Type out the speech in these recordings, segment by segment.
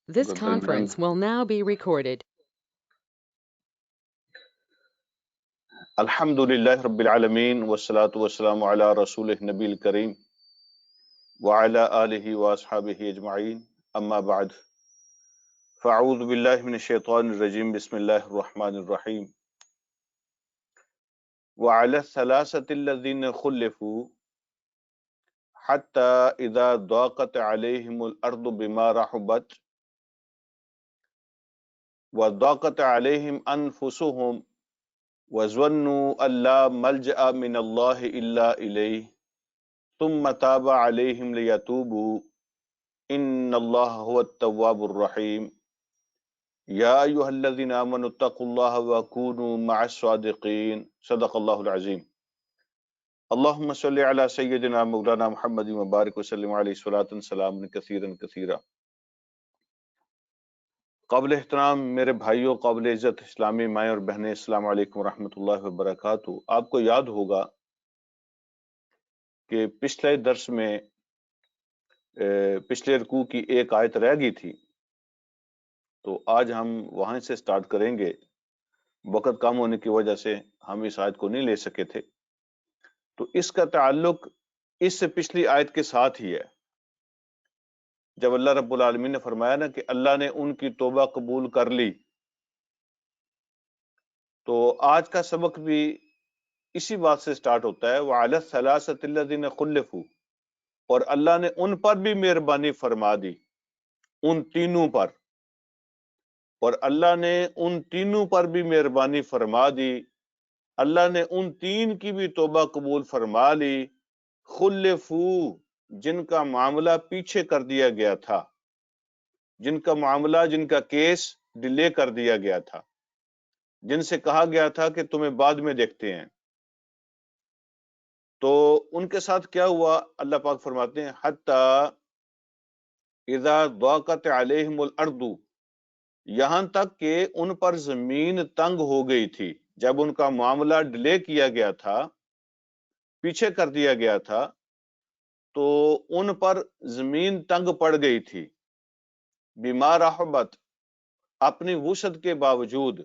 This Good then, man. conference will now be recorded. Alhamdulillah Rabbil Alameen wassalatu wassalamu ala rasulih Nabil Kareem wa ala alihi wa ashabihi ajma'in amma ba'd fa'udhu billahi minash shaitanir rajim bismillahir rahmanir rahim wa ala thalathati alladhina khulifu hatta idha daqat alayhimul ardu bima rahubat wa daqat alayhim anfusuhum wa zannu an la malja'a min Allahi illa ilayhi ثم تاب عليهم ليتوبوا إن الله هو التواب الرحيم يا أيها الذين آمنوا اتقوا الله وكونوا مع الصادقين صدق الله العظيم اللهم صل على سيدنا مولانا محمد وبارك وسلم عليه صلاة سلام كثيرا كثيرا. قابل احترام میرے بھائیوں، قابل عزت اسلامی مائیں اور بہنیں، السلام علیکم ورحمۃ اللہ وبرکاتہ. آپ کو یاد ہوگا کہ پچھلے درس میں پچھلے رکوع کی ایک آیت رہ گئی تھی، تو آج ہم وہاں سے سٹارٹ کریں گے. وقت کم ہونے کی وجہ سے ہم اس آیت کو نہیں لے سکے تھے، تو اس کا تعلق اس سے پچھلی آیت کے ساتھ ہی ہے. جب اللہ رب العالمین نے فرمایا نا کہ اللہ نے ان کی توبہ قبول کر لی، تو آج کا سبق بھی اسی بات سے سٹارٹ ہوتا ہے. وَعَلَى الثَّلَاثَةِ الَّذِينَ خُلِّفُوا، اور اللہ نے ان پر بھی مہربانی فرما دی، ان تینوں پر، اور اللہ نے ان تینوں پر بھی مہربانی فرما دی. اللہ نے ان تین کی بھی توبہ قبول فرما لی. خلفو، جن کا معاملہ پیچھے کر دیا گیا تھا، جن کا معاملہ، جن کا کیس ڈیلے کر دیا گیا تھا، جن سے کہا گیا تھا کہ تمہیں بعد میں دیکھتے ہیں. تو ان کے ساتھ کیا ہوا؟ اللہ پاک فرماتے ہیں حتی اذا ضاقت علیہم الارض، یہاں تک کہ ان پر زمین تنگ ہو گئی تھی. جب ان کا معاملہ ڈیلے کیا گیا تھا، پیچھے کر دیا گیا تھا، تو ان پر زمین تنگ پڑ گئی تھی. بما رحبت، اپنی وسعت کے باوجود.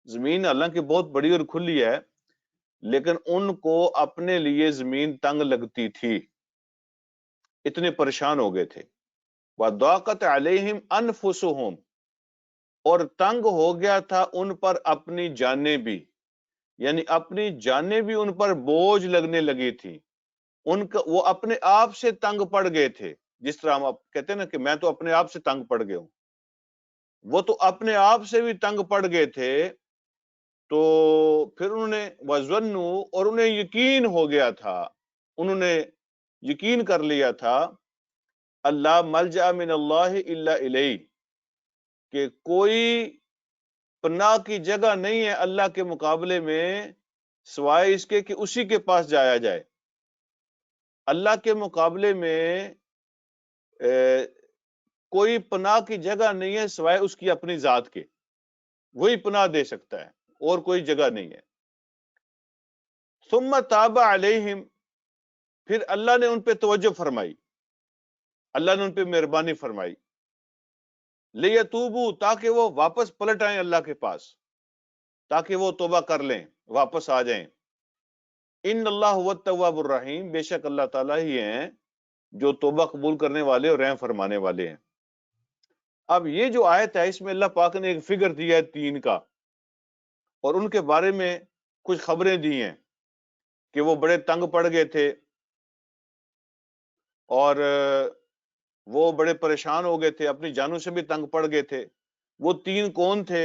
زمین حالانکہ بہت بڑی اور کھلی ہے، لیکن ان کو اپنے لیے زمین تنگ لگتی تھی، اتنے پریشان ہو گئے تھے. وَضَاقَتْ عَلَيْهِمْ أَنفُسُهُمْ، اور تنگ ہو گیا تھا ان پر اپنی جانیں بھی، یعنی اپنی جانیں بھی ان پر بوجھ لگنے لگی تھی. ان کا وہ اپنے آپ سے تنگ پڑ گئے تھے. جس طرح ہم کہتے ہیں نا کہ میں تو اپنے آپ سے تنگ پڑ گیا ہوں، وہ تو اپنے آپ سے بھی تنگ پڑ گئے تھے. تو پھر انہوں نے وَظَنُّوا، اور انہیں یقین ہو گیا تھا، انہوں نے یقین کر لیا تھا، اللہ ملجأ من اللہ الا الیہ، کہ کوئی پناہ کی جگہ نہیں ہے اللہ کے مقابلے میں سوائے اس کے کہ اسی کے پاس جایا جائے. اللہ کے مقابلے میں کوئی پناہ کی جگہ نہیں ہے سوائے اس کی اپنی ذات کے، وہی پناہ دے سکتا ہے، اور کوئی جگہ نہیں ہے. ثم تاب علیہم، پھر اللہ نے ان پہ توجہ فرمائی، اللہ نے ان پہ مہربانی فرمائی. لیتوبوا، تاکہ وہ واپس پلٹ آئیں اللہ کے پاس، تاکہ وہ توبہ کر لیں، واپس آ جائیں. ان اللہ هو التواب الرحیم، بے شک اللہ تعالیٰ ہی ہیں جو توبہ قبول کرنے والے اور رحم فرمانے والے ہیں. اب یہ جو آیت ہے، اس میں اللہ پاک نے ایک فگر دیا ہے تین کا، اور ان کے بارے میں کچھ خبریں دی ہیں کہ وہ بڑے تنگ پڑ گئے تھے، اور وہ بڑے پریشان ہو گئے تھے، اپنی جانوں سے بھی تنگ پڑ گئے تھے. وہ تین کون تھے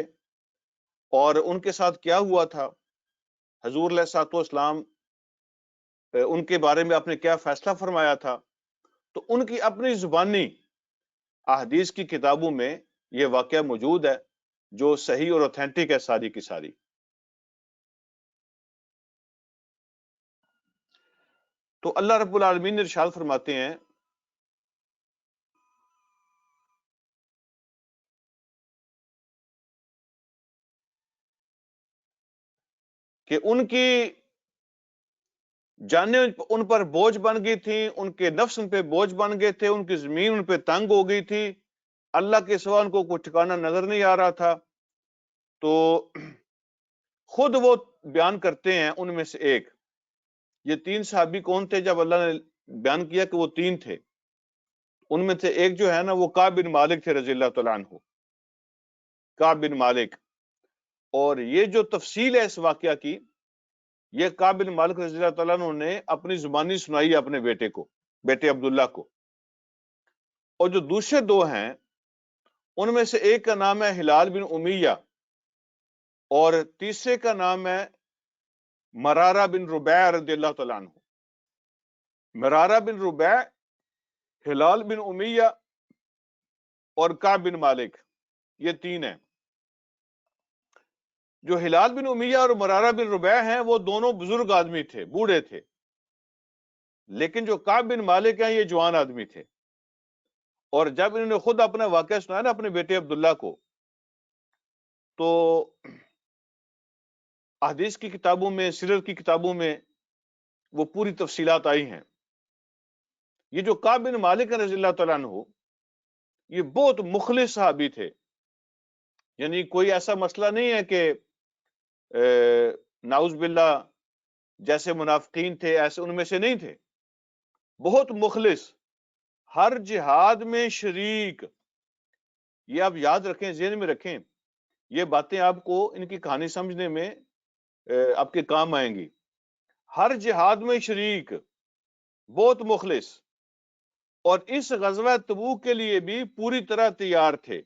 اور ان کے ساتھ کیا ہوا تھا؟ حضور علیہ الصلوۃ والسلام ان کے بارے میں آپ نے کیا فیصلہ فرمایا تھا؟ تو ان کی اپنی زبانی احادیث کی کتابوں میں یہ واقعہ موجود ہے، جو صحیح اور اوتھینٹک ہے ساری کی ساری. تو اللہ رب العالمین نے ارشاد فرماتے ہیں کہ ان کی جانیں ان پر بوجھ بن گئی تھیں، ان کے نفس ان پہ بوجھ بن گئے تھے، ان کی زمین ان پہ تنگ ہو گئی تھی. اللہ کے سوا ان کو کوئی ٹھکانہ نظر نہیں آ رہا تھا. تو خود وہ بیان کرتے ہیں ان میں سے ایک. یہ 3 صحابی کون تھے؟ جب اللہ نے بیان کیا کہ وہ 3 تھے، ان میں سے ایک جو ہے نا وہ کعب بن مالک تھے رضی اللہ تعالیٰ عنہ. کعب بن مالک. اور یہ جو تفصیل ہے اس واقعہ کی، یہ کعب بن مالک رضی اللہ تعالیٰ عنہ نے اپنی زبانی سنائی اپنے بیٹے کو، بیٹے عبداللہ کو. اور جو دوسرے 2 ہیں ان میں سے ایک کا نام ہے ہلال بن امیہ اور تیسرے کا نام ہے مرارہ بن ربیع رضی اللہ تعالیٰ عنہ. مرارہ بن ربیع، ہلال بن امیہ اور کعب بن مالک، یہ 3 ہیں. جو ہلال بن امیہ اور مرارہ بن ربیع ہیں وہ دونوں بزرگ آدمی تھے، بوڑھے تھے. لیکن جو کعب بن مالک ہیں یہ جوان آدمی تھے. اور جب انہوں نے خود اپنا واقعہ سنایا نا اپنے بیٹے عبداللہ کو، تو احادیث کی کتابوں میں، سیرت کی کتابوں میں وہ پوری تفصیلات آئی ہیں. یہ جو کعب بن مالک رضی اللہ تعالیٰ عنہ، یہ بہت مخلص صحابی تھے. یعنی کوئی ایسا مسئلہ نہیں ہے کہ نعوذ باللہ جیسے منافقین تھے ایسے ان میں سے نہیں تھے. بہت مخلص، ہر جہاد میں شریک. یہ آپ یاد رکھیں، ذہن میں رکھیں، یہ باتیں آپ کو ان کی کہانی سمجھنے میں آپ کے کام آئیں گی. ہر جہاد میں شریک، بہت مخلص. اور اس غزوہ تبوک کے لیے بھی پوری طرح تیار تھے.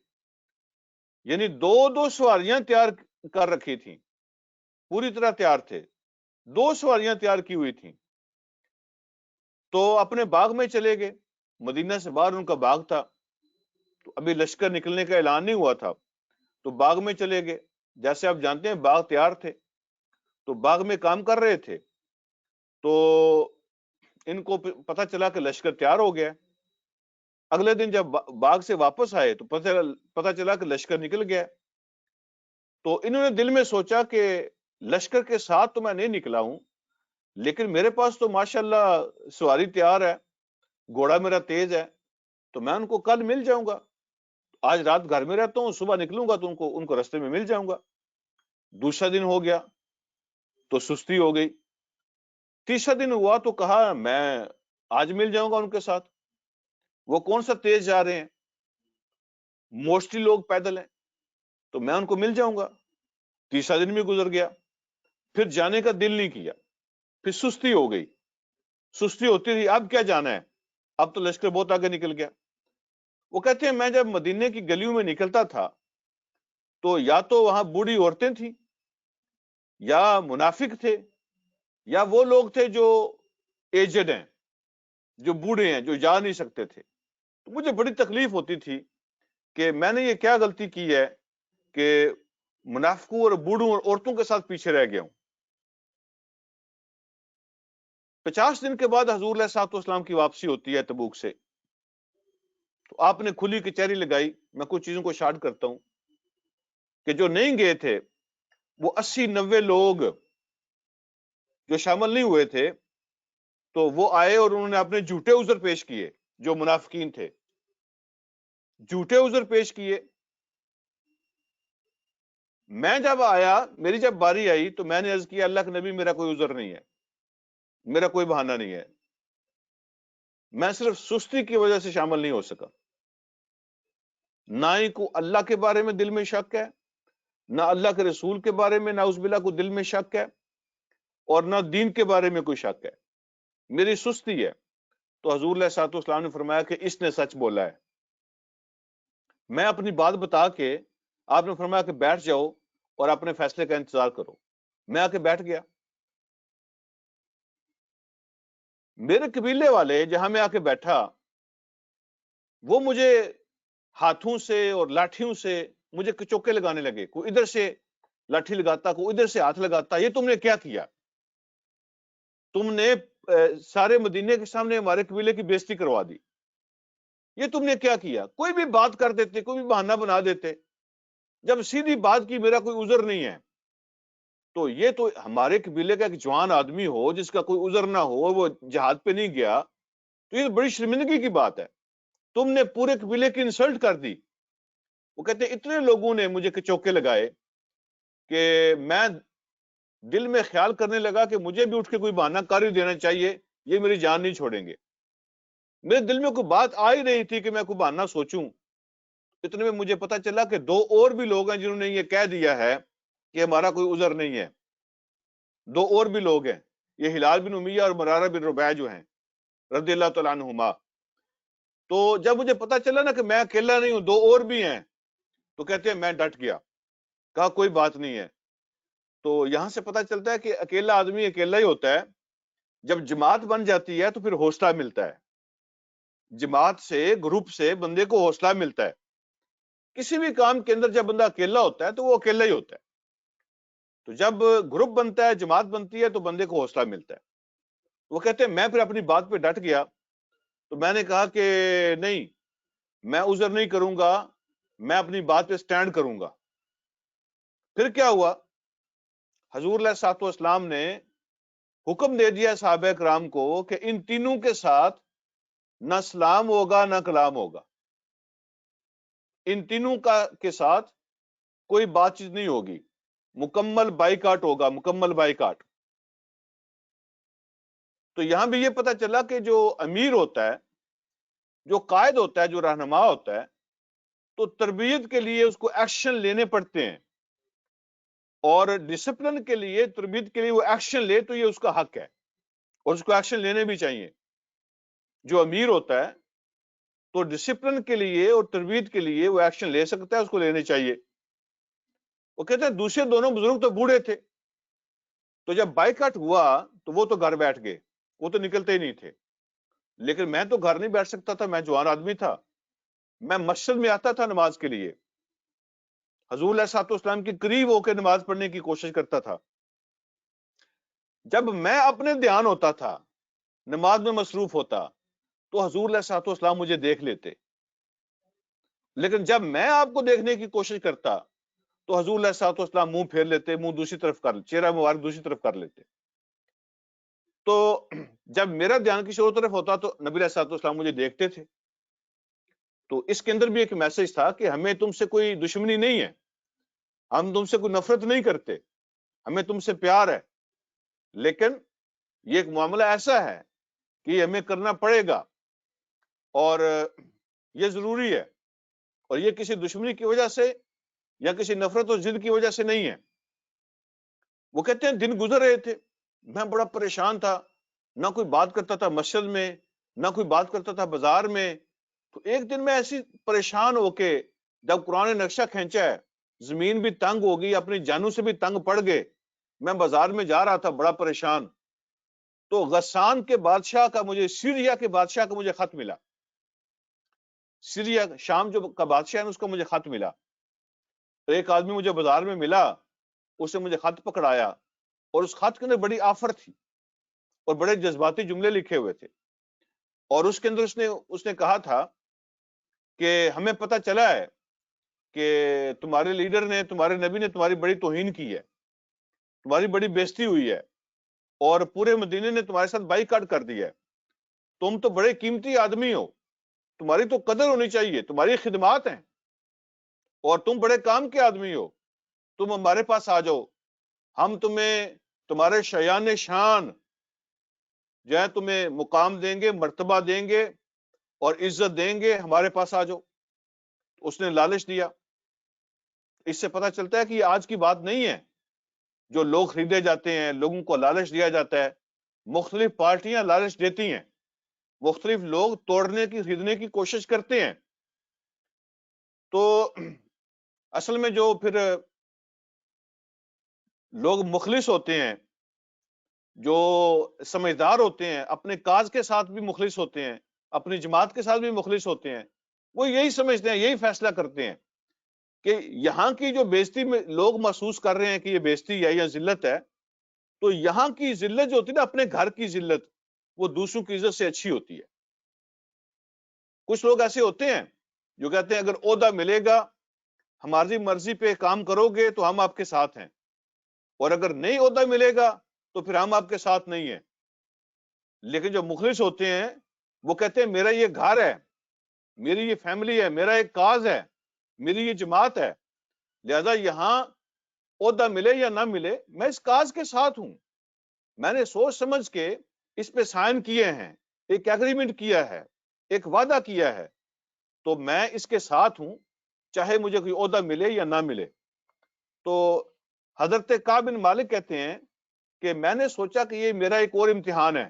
یعنی 2 سواریاں تیار کر رکھی تھیں، پوری طرح تیار تھے. 2 سواریاں تیار کی ہوئی تھیں. تو اپنے باغ میں چلے گئے، مدینہ سے باہر ان کا باغ تھا. تو ابھی لشکر نکلنے کا اعلان نہیں ہوا تھا، تو باغ میں چلے گئے. جیسے آپ جانتے ہیں باغ تیار تھے، تو باغ میں کام کر رہے تھے. تو ان کو پتہ چلا کہ لشکر تیار ہو گیا. اگلے دن جب باغ سے واپس آئے تو پتہ چلا کہ لشکر نکل گیا. تو انہوں نے دل میں سوچا کہ لشکر کے ساتھ تو میں نہیں نکلا ہوں، لیکن میرے پاس تو ماشاءاللہ سواری تیار ہے، گھوڑا میرا تیز ہے، تو میں ان کو کل مل جاؤں گا. آج رات گھر میں رہتا ہوں، صبح نکلوں گا تو ان کو رستے میں مل جاؤں گا. دوسرا دن ہو گیا تو سستی ہو گئی. تیسرا دن ہوا تو کہا میں آج مل جاؤں گا ان کے ساتھ. وہ کون سا تیز جا رہے ہیں، موسٹلی لوگ پیدل ہیں، تو میں ان کو مل جاؤں گا. تیسرا دن بھی گزر گیا، پھر جانے کا دل نہیں کیا، پھر سستی ہو گئی. سستی ہوتی تھی، اب کیا جانا ہے، اب تو لشکر بہت آگے نکل گیا. وہ کہتے ہیں میں جب مدینے کی گلیوں میں نکلتا تھا تو یا تو وہاں بوڑھی عورتیں تھیں، یا منافق تھے، یا وہ لوگ تھے جو ایجڈ ہیں، جو بوڑھے ہیں، جو جا نہیں سکتے تھے. تو مجھے بڑی تکلیف ہوتی تھی کہ میں نے یہ کیا غلطی کی ہے کہ منافقوں اور بوڑھوں اور عورتوں کے ساتھ پیچھے رہ گیا ہوں. 50 دن کے بعد حضور علیہ الصلوۃ والسلام کی واپسی ہوتی ہے تبوک سے. تو آپ نے کھلی کچہری لگائی. میں کچھ چیزوں کو شارٹ کرتا ہوں کہ جو نہیں گئے تھے وہ 80-90 لوگ جو شامل نہیں ہوئے تھے، تو وہ آئے اور انہوں نے اپنے جھوٹے عذر پیش کیے. جو منافقین تھے جھوٹے عذر پیش کیے. میں جب آیا، میری جب باری آئی تو میں نے عرض کیا اللہ کے نبی میرا کوئی عذر نہیں ہے، میرا کوئی بہانہ نہیں ہے، میں صرف سستی کی وجہ سے شامل نہیں ہو سکا. نہ ہی کو اللہ کے بارے میں دل میں شک ہے، نہ اللہ کے رسول کے بارے میں نعوذ باللہ کو دل میں شک ہے، اور نہ دین کے بارے میں کوئی شک ہے، میری سستی ہے. تو حضور علیہ الصلوۃ والسلام نے فرمایا کہ اس نے سچ بولا ہے. میں اپنی بات بتا کے آپ نے فرمایا کہ بیٹھ جاؤ اور اپنے فیصلے کا انتظار کرو. میں آ کے بیٹھ گیا. میرے قبیلے والے جہاں میں آ کے بیٹھا، وہ مجھے ہاتھوں سے اور لاٹھیوں سے مجھے چوکے لگانے لگے. کوئی ادھر سے لاٹھی لگاتا، کوئی ادھر سے ہاتھ لگاتا. یہ تم نے کیا کیا؟ تم نے سارے مدینے کے سامنے ہمارے قبیلے کی بےزتی کروا دی. یہ تم نے کیا کیا؟ کوئی بھی بات کر دیتے، کوئی بھی بہانہ بنا دیتے. جب سیدھی بات کی میرا کوئی عذر نہیں ہے، تو یہ تو ہمارے قبیلے کا ایک جوان آدمی ہو جس کا کوئی عذر نہ ہو، وہ جہاد پہ نہیں گیا، تو یہ بڑی شرمندگی کی بات ہے. تم نے پورے قبیلے کی انسلٹ کر دی. وہ کہتے ہیں اتنے لوگوں نے مجھے چوکے لگائے کہ میں دل میں خیال کرنے لگا کہ مجھے بھی اٹھ کے کوئی بہانہ کر ہی دینا چاہیے، یہ میری جان نہیں چھوڑیں گے۔ میرے دل میں کوئی بات آ ہی رہی تھی کہ میں کوئی بہانہ سوچوں، اتنے میں مجھے پتا چلا کہ دو اور بھی لوگ ہیں جنہوں نے یہ کہہ دیا ہے کہ ہمارا کوئی عذر نہیں ہے۔ دو اور بھی لوگ ہیں، یہ ہلال بن امیہ اور مرارہ بن ربیعہ جو ہیں رضی اللہ تعالیٰ عنہما۔ تو جب مجھے پتا چلا نا کہ میں اکیلا نہیں ہوں، دو اور بھی ہیں، تو کہتے ہیں میں ڈٹ گیا، کہا کوئی بات نہیں ہے۔ تو یہاں سے پتا چلتا ہے کہ اکیلا آدمی اکیلا ہی ہوتا ہے، جب جماعت بن جاتی ہے تو پھر حوصلہ ملتا ہے، جماعت سے، گروپ سے بندے کو حوصلہ ملتا ہے۔ کسی بھی کام کے اندر جب بندہ اکیلا ہوتا ہے تو وہ اکیلا ہی ہوتا ہے، تو جب گروپ بنتا ہے، جماعت بنتی ہے، تو بندے کو حوصلہ ملتا ہے۔ وہ کہتے ہیں میں پھر اپنی بات پہ ڈٹ گیا، تو میں نے کہا کہ نہیں، میں عذر نہیں کروں گا، میں اپنی بات پہ سٹینڈ کروں گا۔ پھر کیا ہوا، حضور علیہ الصلوۃ والسلام نے حکم دے دیا صحابہ کرام کو کہ ان تینوں کے ساتھ نہ سلام ہوگا نہ کلام ہوگا، ان تینوں کے ساتھ کوئی بات چیت نہیں ہوگی، مکمل بائیکاٹ ہوگا، مکمل بائیکاٹ۔ تو یہاں بھی یہ پتا چلا کہ جو امیر ہوتا ہے، جو قائد ہوتا ہے، جو رہنما ہوتا ہے، تو تربیت کے لیے اس کو ایکشن لینے پڑتے ہیں، اور ڈسپلن کے لیے، تربیت کے لیے وہ ایکشن لے تو یہ اس کا حق ہے، اور اس کو ایکشن لینے بھی چاہیے۔ جو امیر ہوتا ہے تو ڈسپلن کے لیے اور تربیت کے لیے وہ ایکشن لے سکتا ہے، اس کو لینے چاہیے۔ وہ کہتے ہیں دوسرے دونوں بزرگ تو بوڑھے تھے، تو جب بائیکاٹ ہوا تو وہ تو گھر بیٹھ گئے، وہ تو نکلتے ہی نہیں تھے، لیکن میں تو گھر نہیں بیٹھ سکتا تھا، میں جوان آدمی تھا، میں مسجد میں آتا تھا نماز کے لیے، حضور علیہ الصلوۃ والسلام کے قریب ہو کے نماز پڑھنے کی کوشش کرتا تھا۔ جب میں اپنے دھیان ہوتا تھا، نماز میں مصروف ہوتا، تو حضور علیہ الصلوۃ والسلام مجھے دیکھ لیتے، لیکن جب میں آپ کو دیکھنے کی کوشش کرتا تو حضور علیہ الصلوۃ والسلام منہ پھیر لیتے، منہ دوسری طرف کر، چہرہ مبارک دوسری طرف کر لیتے۔ تو جب میرا دھیان کسی اور طرف ہوتا تو نبی علیہ الصلوۃ والسلام مجھے دیکھتے تھے۔ تو اس کے اندر بھی ایک میسج تھا کہ ہمیں تم سے کوئی دشمنی نہیں ہے، ہم تم سے کوئی نفرت نہیں کرتے، ہمیں تم سے پیار ہے، لیکن یہ ایک معاملہ ایسا ہے کہ یہ ہمیں کرنا پڑے گا، اور یہ ضروری ہے، اور یہ کسی دشمنی کی وجہ سے یا کسی نفرت اور ضد کی وجہ سے نہیں ہے۔ وہ کہتے ہیں دن گزر رہے تھے، میں بڑا پریشان تھا، نہ کوئی بات کرتا تھا مسجد میں، نہ کوئی بات کرتا تھا بازار میں۔ تو ایک دن میں ایسی پریشان ہو کے، جب قرآن نے نقشہ کھینچا ہے، زمین بھی تنگ ہو گئی، اپنی جانوں سے بھی تنگ پڑ گئے، میں بازار میں جا رہا تھا بڑا پریشان، تو غسان کے بادشاہ کا، مجھے سیریا کے بادشاہ کا مجھے خط ملا، سیریا شام جو کا بادشاہ ہے اس کا مجھے خط ملا۔ ایک آدمی مجھے بازار میں ملا، اس نے مجھے خط پکڑایا، اور اس خط کے اندر بڑی آفر تھی اور بڑے جذباتی جملے لکھے ہوئے تھے، اور اس کے اندر اس نے کہا تھا کہ ہمیں پتہ چلا ہے کہ تمہارے لیڈر نے، تمہارے نبی نے تمہاری بڑی توہین کی ہے، تمہاری بڑی بےزتی ہوئی ہے، اور پورے مدینے نے تمہارے ساتھ بائیکاٹ کر دیا ہے، تم تو بڑے قیمتی آدمی ہو، تمہاری تو قدر ہونی چاہیے، تمہاری خدمات ہیں، اور تم بڑے کام کے آدمی ہو، تم ہمارے پاس آ جاؤ، ہم تمہیں، تمہارے شایان شان جو ہے تمہیں مقام دیں گے، مرتبہ دیں گے اور عزت دیں گے، ہمارے پاس آ جاؤ۔ اس نے لالچ دیا۔ اس سے پتہ چلتا ہے کہ یہ آج کی بات نہیں ہے، جو لوگ خریدے جاتے ہیں، لوگوں کو لالچ دیا جاتا ہے، مختلف پارٹیاں لالچ دیتی ہیں، مختلف لوگ توڑنے کی، خریدنے کی کوشش کرتے ہیں۔ تو اصل میں جو پھر لوگ مخلص ہوتے ہیں، جو سمجھدار ہوتے ہیں، اپنے کاز کے ساتھ بھی مخلص ہوتے ہیں، اپنی جماعت کے ساتھ بھی مخلص ہوتے ہیں، وہ یہی سمجھتے ہیں، یہی فیصلہ کرتے ہیں کہ یہاں کی جو بےزتی میں لوگ محسوس کر رہے ہیں کہ یہ بےزتی ہے یا ذلت ہے، تو یہاں کی ذلت جو ہوتی ہے نا، اپنے گھر کی ذلت، وہ دوسروں کی عزت سے اچھی ہوتی ہے۔ کچھ لوگ ایسے ہوتے ہیں جو کہتے ہیں اگر عہدہ ملے گا، ہماری مرضی پہ کام کرو گے تو ہم آپ کے ساتھ ہیں، اور اگر نہیں عہدہ ملے گا تو پھر ہم آپ کے ساتھ نہیں ہیں۔ لیکن جو مخلص ہوتے ہیں وہ کہتے ہیں میرا یہ گھر ہے، میری یہ فیملی ہے، میرا ایک کاز ہے، میری یہ جماعت ہے، لہذا یہاں عہدہ ملے یا نہ ملے میں اس کاز کے ساتھ ہوں، میں نے سوچ سمجھ کے اس پہ سائن کیے ہیں، ایک ایگریمنٹ کیا ہے، ایک وعدہ کیا ہے، تو میں اس کے ساتھ ہوں چاہے مجھے کوئی عہدہ ملے یا نہ ملے۔ تو حضرت کعب بن مالک کہتے ہیں کہ میں نے سوچا کہ یہ میرا ایک اور امتحان ہے،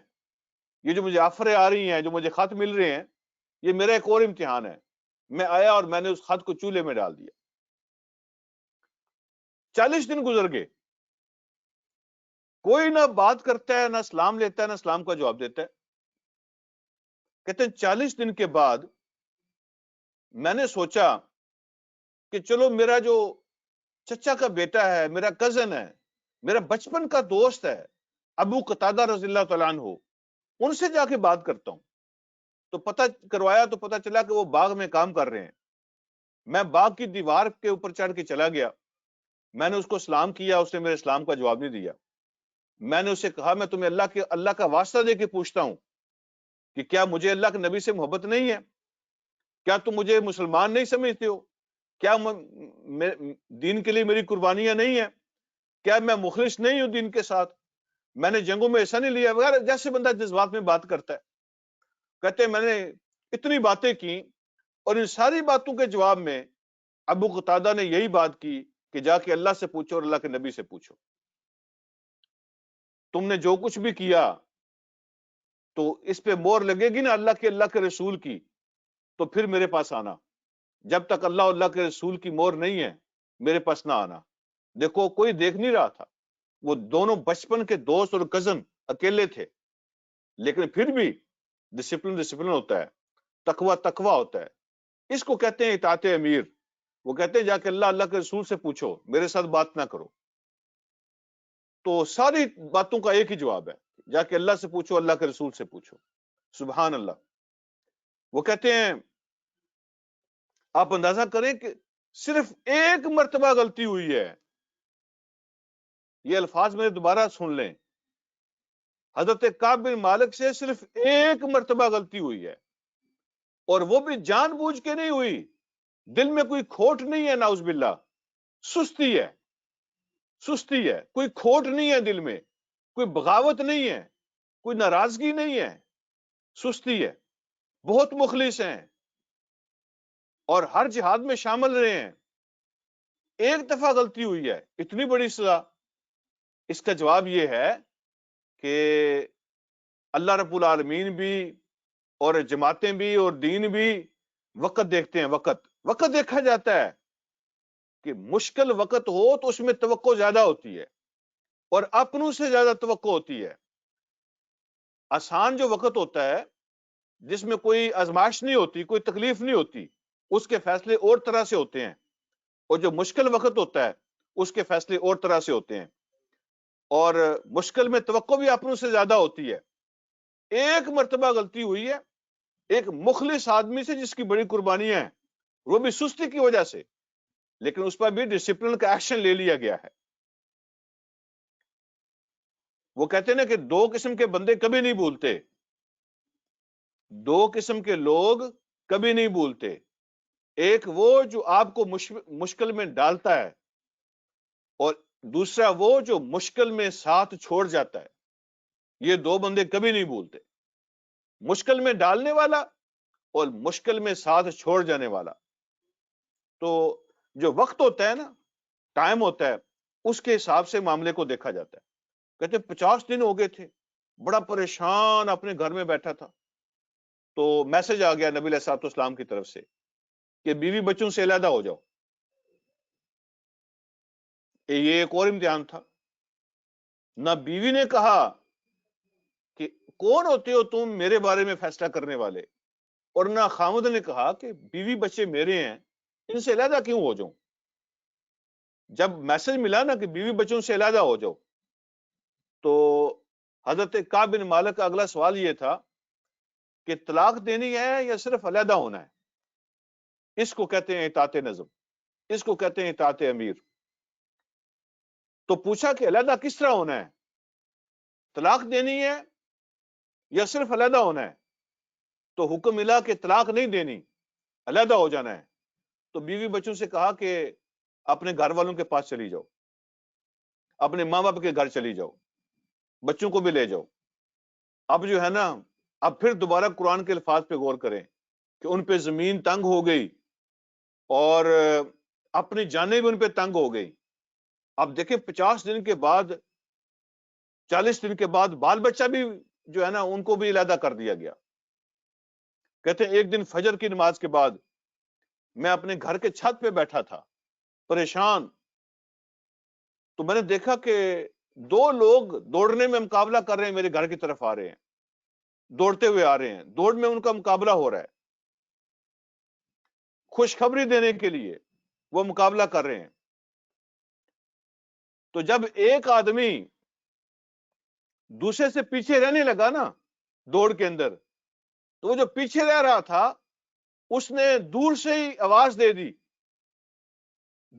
یہ جو مجھے آفریں آ رہی ہیں، جو مجھے خط مل رہے ہیں، یہ میرا ایک اور امتحان ہے۔ میں آیا اور میں نے اس خط کو چولہے میں ڈال دیا۔ 40 دن گزر گئے، کوئی نہ بات کرتا ہے، نہ سلام لیتا ہے، نہ سلام کا جواب دیتا ہے۔ کہتے ہیں 40 دن کے بعد میں نے سوچا کہ چلو میرا جو چچا کا بیٹا ہے، میرا کزن ہے، میرا بچپن کا دوست ہے ابو قتادہ رضی اللہ تعالیٰ عنہ، ان سے جا کے بات کرتا ہوں۔ تو پتہ کروایا تو پتہ چلا کہ وہ باغ میں کام کر رہے ہیں۔ میں باغ کی دیوار کے اوپر چڑھ کے چلا گیا، میں نے اس کو سلام کیا، اس نے میرے سلام کا جواب نہیں دیا۔ میں نے اسے کہا میں تمہیں اللہ کا واسطہ دے کے پوچھتا ہوں کہ کیا مجھے اللہ کے نبی سے محبت نہیں ہے؟ کیا تم مجھے مسلمان نہیں سمجھتے ہو؟ کیا دین کے لیے میری قربانیاں نہیں ہیں؟ کیا میں مخلص نہیں ہوں دین کے ساتھ؟ میں نے جنگوں میں حصہ نہیں لیا وغیرہ، جیسے بندہ جذبات میں بات کرتا ہے۔ کہتے ہیں میں نے اتنی باتیں کی اور ان ساری باتوں کے جواب میں ابو قتادہ نے یہی بات کی کہ جا کے اللہ سے پوچھو اور اللہ کے نبی سے پوچھو، تم نے جو کچھ بھی کیا تو اس پہ مور لگے گی نا اللہ کے رسول کی، تو پھر میرے پاس آنا، جب تک اللہ کے رسول کی مور نہیں ہے میرے پاس نہ آنا۔ دیکھو کوئی دیکھ نہیں رہا تھا، وہ دونوں بچپن کے دوست اور کزن اکیلے تھے، لیکن پھر بھی ڈسپلن ہوتا ہے، تقوی ہوتا ہے، اس کو کہتے ہیں اطاعت امیر۔ وہ کہتے ہیں جا کے اللہ کے رسول سے پوچھو، میرے ساتھ بات نہ کرو۔ تو ساری باتوں کا ایک ہی جواب ہے، جا کے اللہ سے پوچھو، اللہ کے رسول سے پوچھو۔ سبحان اللہ۔ وہ کہتے ہیں آپ اندازہ کریں کہ صرف ایک مرتبہ غلطی ہوئی ہے، یہ الفاظ میں دوبارہ سن لیں، حضرت کعب بن مالک سے صرف ایک مرتبہ غلطی ہوئی ہے، اور وہ بھی جان بوجھ کے نہیں ہوئی، دل میں کوئی کھوٹ نہیں ہے، نعوذ باللہ، سستی ہے، کوئی کھوٹ نہیں ہے دل میں، کوئی بغاوت نہیں ہے، کوئی ناراضگی نہیں ہے، سستی ہے، بہت مخلص ہیں اور ہر جہاد میں شامل رہے ہیں، ایک دفعہ غلطی ہوئی ہے، اتنی بڑی سزا۔ اس کا جواب یہ ہے کہ اللہ رب العالمین بھی اور جماعتیں بھی اور دین بھی وقت دیکھتے ہیں، وقت دیکھا جاتا ہے کہ مشکل وقت ہو تو اس میں توقع زیادہ ہوتی ہے اور اپنوں سے زیادہ توقع ہوتی ہے۔ آسان جو وقت ہوتا ہے جس میں کوئی آزمائش نہیں ہوتی، کوئی تکلیف نہیں ہوتی، اس کے فیصلے اور طرح سے ہوتے ہیں، اور جو مشکل وقت ہوتا ہے اس کے فیصلے اور طرح سے ہوتے ہیں، اور مشکل میں توقع بھی اپنوں سے زیادہ ہوتی ہے۔ ایک مرتبہ غلطی ہوئی ہے ایک مخلص آدمی سے جس کی بڑی قربانیاں ہیں، وہ بھی سستی کی وجہ سے، لیکن اس پر بھی ڈسپلن کا ایکشن لے لیا گیا ہے۔ وہ کہتے ہیں نا کہ دو قسم کے بندے کبھی نہیں بھولتے، دو قسم کے لوگ کبھی نہیں بھولتے، ایک وہ جو آپ کو مشکل میں ڈالتا ہے، اور دوسرا وہ جو مشکل میں ساتھ چھوڑ جاتا ہے۔ یہ دو بندے کبھی نہیں بھولتے، مشکل میں ڈالنے والا اور مشکل میں ساتھ چھوڑ جانے والا۔ تو جو وقت ہوتا ہے نا، ٹائم ہوتا ہے، اس کے حساب سے معاملے کو دیکھا جاتا ہے۔ کہتے 50 دن ہو گئے تھے، بڑا پریشان اپنے گھر میں بیٹھا تھا، تو میسج آ گیا نبی علیہ الصلوۃ والسلام کی طرف سے کہ بیوی بچوں سے علیحدہ ہو جاؤ۔ یہ ایک اور امتحان تھا، نہ بیوی نے کہا کہ کون ہوتے ہو تم میرے بارے میں فیصلہ کرنے والے، اور نہ خاوند نے کہا کہ بیوی بچے میرے ہیں، ان سے علیحدہ کیوں ہو جاؤں۔ جب میسج ملا نا کہ بیوی بچوں سے علیحدہ ہو جاؤ، تو حضرت کعب بن مالک کا اگلا سوال یہ تھا کہ طلاق دینی ہے یا صرف علیحدہ ہونا ہے؟ اس کو کہتے ہیں اطاعت نظم، اس کو کہتے ہیں اطاعت امیر۔ تو پوچھا کہ علیحدہ کس طرح ہونا ہے، طلاق دینی ہے یا صرف علیحدہ ہونا ہے؟ تو حکم ملا کہ طلاق نہیں دینی، علیحدہ ہو جانا ہے۔ تو بیوی بچوں سے کہا کہ اپنے گھر والوں کے پاس چلی جاؤ، اپنے ماں باپ کے گھر چلی جاؤ، بچوں کو بھی لے جاؤ۔ اب جو ہے نا، اب پھر دوبارہ قرآن کے الفاظ پہ غور کریں کہ ان پہ زمین تنگ ہو گئی اور اپنی جانیں بھی ان پہ تنگ ہو گئی۔ اب دیکھیں 50 دن کے بعد، 40 دن کے بعد بال بچہ بھی جو ہے نا ان کو بھی علیحدہ کر دیا گیا۔ کہتے ہیں ایک دن فجر کی نماز کے بعد میں اپنے گھر کے چھت پہ بیٹھا تھا پریشان، تو میں نے دیکھا کہ 2 لوگ دوڑنے میں مقابلہ کر رہے ہیں، میرے گھر کی طرف آ رہے ہیں، دوڑتے ہوئے آ رہے ہیں، دوڑ میں ان کا مقابلہ ہو رہا ہے، خوشخبری دینے کے لیے وہ مقابلہ کر رہے ہیں۔ تو جب ایک آدمی دوسرے سے پیچھے رہنے لگا نا دوڑ کے اندر، تو وہ جو پیچھے رہ رہا تھا اس نے دور سے ہی آواز دے دی،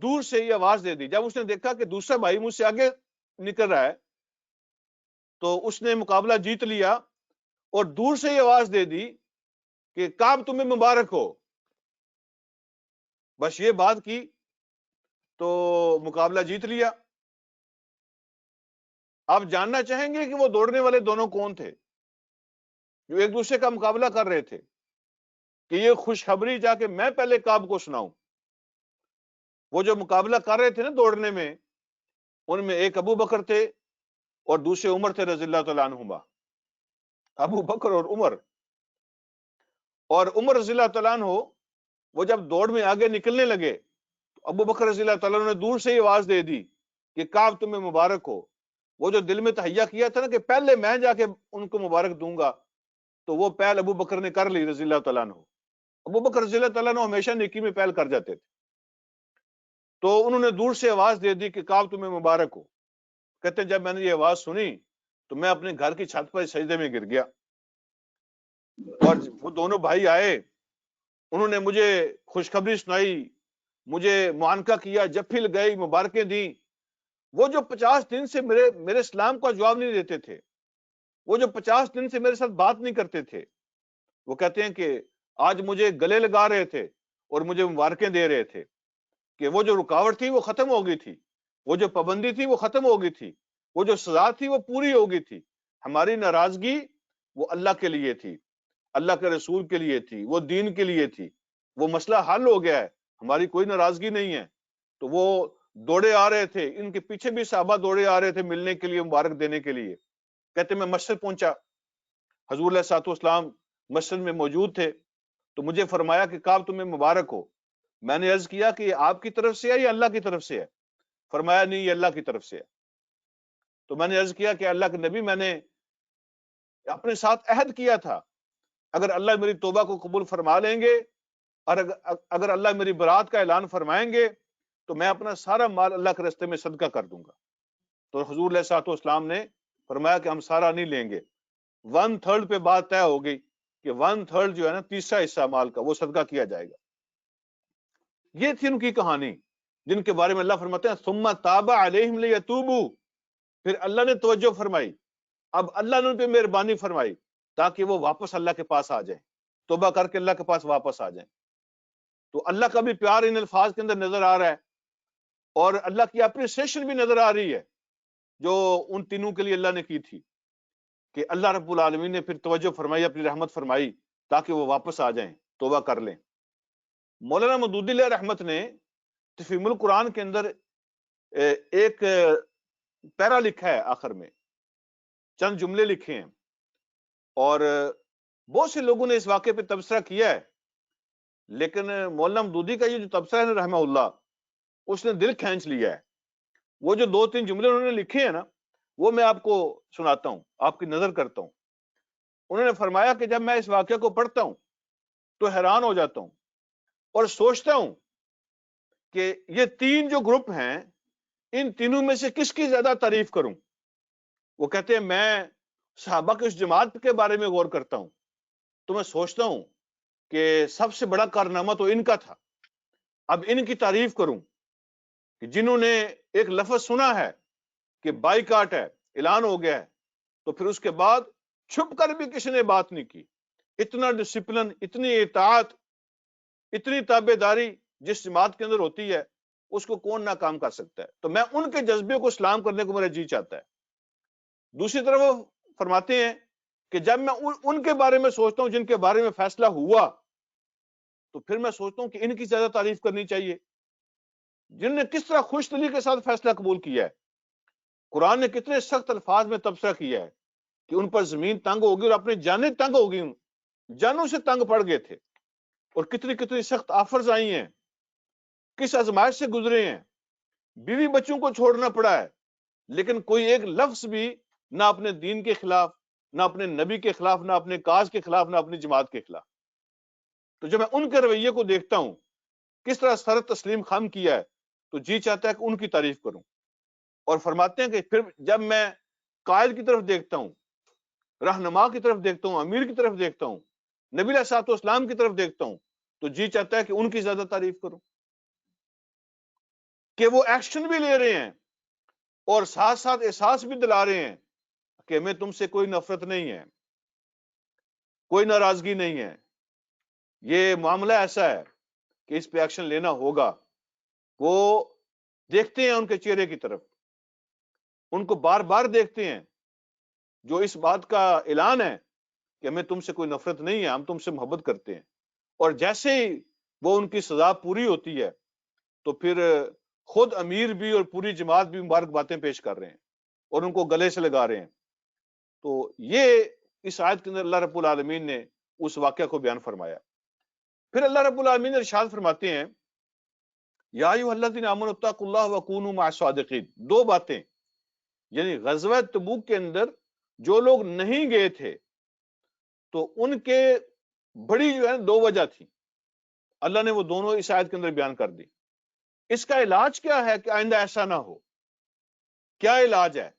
دور سے ہی آواز دے دی۔ جب اس نے دیکھا کہ دوسرا بھائی مجھ سے آگے نکل رہا ہے تو اس نے مقابلہ جیت لیا اور دور سے ہی آواز دے دی کہ کعب تمہیں مبارک ہو۔ بس یہ بات کی تو مقابلہ جیت لیا۔ آپ جاننا چاہیں گے کہ وہ دوڑنے والے دونوں کون تھے جو ایک دوسرے کا مقابلہ کر رہے تھے کہ یہ خوشخبری جا کے میں پہلے کعب کو سناؤں؟ وہ جو مقابلہ کر رہے تھے نا دوڑنے میں، ان میں ایک ابو بکر تھے اور دوسرے عمر تھے رضی اللہ تعالیٰ عنہما۔ ابو بکر اور عمر رضی اللہ تعالیٰ عنہ وہ جب دوڑ میں آگے نکلنے لگے تو ابو بکر رضی اللہ تعالیٰ عنہ نے دور سے ہی آواز دے دی کہ کعب تمہیں مبارک ہو۔ وہ جو دل میں تہیہ کیا تھا نا کہ پہلے میں جا کے ان کو مبارک دوں گا، تو وہ پہل ابو بکر نے کر لی رضی اللہ تعالیٰ عنہ۔ ابو بکر رضی اللہ تعالیٰ عنہ ہمیشہ نیکی میں پہل کر جاتے تھے، تو انہوں نے دور سے آواز دے دی کہ کعب تمہیں مبارک ہو۔ کہتے ہیں جب میں نے یہ آواز سنی تو میں اپنے گھر کی چھت پر سجدے میں گر گیا، اور وہ دونوں بھائی آئے، انہوں نے مجھے خوشخبری سنائی، مجھے معانقہ کیا، جفی لگائی، مبارکیں دیں۔ وہ جو 50 دن سے میرے اسلام کا جواب نہیں دیتے تھے، وہ جو 50 دن سے میرے ساتھ بات نہیں کرتے تھے، وہ کہتے ہیں کہ آج مجھے گلے لگا رہے تھے اور مجھے مبارکیں دے رہے تھے کہ وہ جو رکاوٹ تھی وہ ختم ہو گئی تھی، وہ جو پابندی تھی وہ ختم ہو گئی تھی، وہ جو سزا تھی وہ پوری ہو گئی تھی۔ ہماری ناراضگی وہ اللہ کے لیے تھی، اللہ کے رسول کے لیے تھی، وہ دین کے لیے تھی، وہ مسئلہ حل ہو گیا ہے، ہماری کوئی ناراضگی نہیں ہے۔ تو وہ دوڑے آ رہے تھے، ان کے پیچھے بھی صحابہ دوڑے آ رہے تھے ملنے کے لیے، مبارک دینے کے لیے۔ کہتے میں مسجد پہنچا، حضور علیہ الصلوۃ والسلام مسجد میں موجود تھے، تو مجھے فرمایا کہ کعب تمہیں مبارک ہو۔ میں نے عرض کیا کہ یہ آپ کی طرف سے ہے یا اللہ کی طرف سے ہے؟ فرمایا نہیں، یہ اللہ کی طرف سے ہے۔ تو میں نے عرض کیا کہ اللہ کے نبی، میں نے اپنے ساتھ عہد کیا تھا اگر اللہ میری توبہ کو قبول فرما لیں گے اور اگر اللہ میری برات کا اعلان فرمائیں گے تو میں اپنا سارا مال اللہ کے راستے میں صدقہ کر دوں گا۔ تو حضور علیہ الصلوۃ والسلام نے فرمایا کہ ہم سارا نہیں لیں گے، 1/3 پہ بات طے ہو گئی کہ 1/3 جو ہے نا، تیسرا حصہ مال کا وہ صدقہ کیا جائے گا۔ یہ تھی ان کی کہانی جن کے بارے میں اللہ فرماتے ہیں ثم تاب علیہم لیتوبوا، پھر اللہ نے توجہ فرمائی، اب اللہ نے ان پہ مہربانی فرمائی تاکہ وہ واپس اللہ کے پاس آ جائیں، توبہ کر کے اللہ کے پاس واپس آ جائیں۔ تو اللہ کا بھی پیار ان الفاظ کے اندر نظر آ رہا ہے، اور اللہ کی اپریسیشن بھی نظر آ رہی ہے جو ان تینوں کے لیے اللہ نے کی تھی کہ اللہ رب العالمین نے پھر توجہ فرمائی، اپنی رحمت فرمائی تاکہ وہ واپس آ جائیں، توبہ کر لیں۔ مولانا مودودی علیہ رحمت نے تفہیم القرآن کے اندر ایک پیرا لکھا ہے، آخر میں چند جملے لکھے ہیں، اور بہت سے لوگوں نے اس واقعے پہ تبصرہ کیا ہے، لیکن مولانا مودودی کا یہ جو تبصرہ ہے رحمہ اللہ، اس نے دل کھینچ لیا ہے۔ وہ جو 2-3 جملے انہوں نے لکھے ہیں نا، وہ میں آپ کو سناتا ہوں، آپ کی نظر کرتا ہوں۔ انہوں نے فرمایا کہ جب میں اس واقعے کو پڑھتا ہوں تو حیران ہو جاتا ہوں اور سوچتا ہوں کہ یہ 3 جو گروپ ہیں، ان تینوں میں سے کس کی زیادہ تعریف کروں۔ وہ کہتے ہیں میں صحابہ کی اس جماعت کے بارے میں غور کرتا ہوں تو میں سوچتا ہوں کہ سب سے بڑا کارنامہ تو ان کا تھا، اب ان کی تعریف کروں کہ جنہوں نے ایک لفظ سنا ہے کہ بائیکاٹ ہے، اعلان ہو گیا ہے، تو پھر اس کے بعد چھپ کر بھی کسی نے بات نہیں کی۔ اتنا ڈسپلن، اتنی اطاعت، اتنی تابع داری جس جماعت کے اندر ہوتی ہے اس کو کون ناکام کر سکتا ہے؟ تو میں ان کے جذبے کو اسلام کرنے کو میرا جی چاہتا ہے۔ دوسری طرف وہ فرماتے ہیں کہ جب میں ان کے بارے میں سوچتا ہوں جن کے بارے میں فیصلہ ہوا، تو پھر میں سوچتا ہوں کہ ان کی زیادہ تعریف کرنی چاہیے، جن نے کس طرح خوش دلی کے ساتھ فیصلہ قبول کیا ہے۔ قرآن نے کتنے سخت الفاظ میں تبصرہ کیا ہے کہ ان پر زمین تنگ ہوگی اور اپنی جانیں تنگ ہوگی، جانوں سے تنگ پڑ گئے تھے، اور کتنی کتنی سخت آفرز آئی ہیں، کس آزمائش سے گزرے ہیں، بیوی بچوں کو چھوڑنا پڑا ہے، لیکن کوئی ایک لفظ بھی نہ اپنے دین کے خلاف، نہ اپنے نبی کے خلاف، نہ اپنے کاج کے خلاف، نہ اپنی جماعت کے خلاف۔ تو جب میں ان کے رویے کو دیکھتا ہوں کس طرح سر تسلیم خم کیا ہے، تو جی چاہتا ہے کہ ان کی تعریف کروں۔ اور فرماتے ہیں کہ پھر جب میں قائد کی طرف دیکھتا ہوں، رہنما کی طرف دیکھتا ہوں، امیر کی طرف دیکھتا ہوں، نبی علیہ الصلوۃ والسلام کی طرف دیکھتا ہوں، تو جی چاہتا ہے کہ ان کی زیادہ تعریف کروں، کہ وہ ایکشن بھی لے رہے ہیں اور ساتھ ساتھ احساس بھی دلا رہے ہیں کہ ہمیں تم سے کوئی نفرت نہیں ہے، کوئی ناراضگی نہیں ہے، یہ معاملہ ایسا ہے کہ اس پہ ایکشن لینا ہوگا۔ وہ دیکھتے ہیں ان کے چہرے کی طرف، ان کو بار بار دیکھتے ہیں، جو اس بات کا اعلان ہے کہ ہمیں تم سے کوئی نفرت نہیں ہے، ہم تم سے محبت کرتے ہیں۔ اور جیسے ہی وہ ان کی سزا پوری ہوتی ہے تو پھر خود امیر بھی اور پوری جماعت بھی مبارک باتیں پیش کر رہے ہیں اور ان کو گلے سے لگا رہے ہیں۔ تو یہ اس آیت کے اندر اللہ رب العالمین نے اس واقعہ کو بیان فرمایا۔ پھر اللہ رب العالمین نے ارشاد فرماتے ہیں یا ایھا الذین آمنوا اتقوا اللہ وکونوا مع الصادقین۔ دو باتیں، یعنی غزوہ تبوک کے اندر جو لوگ نہیں گئے تھے تو ان کے بڑی جو ہے دو وجہ تھی، اللہ نے وہ دونوں اس آیت کے اندر بیان کر دی۔ اس کا علاج کیا ہے کہ آئندہ ایسا نہ ہو؟ کیا علاج ہے؟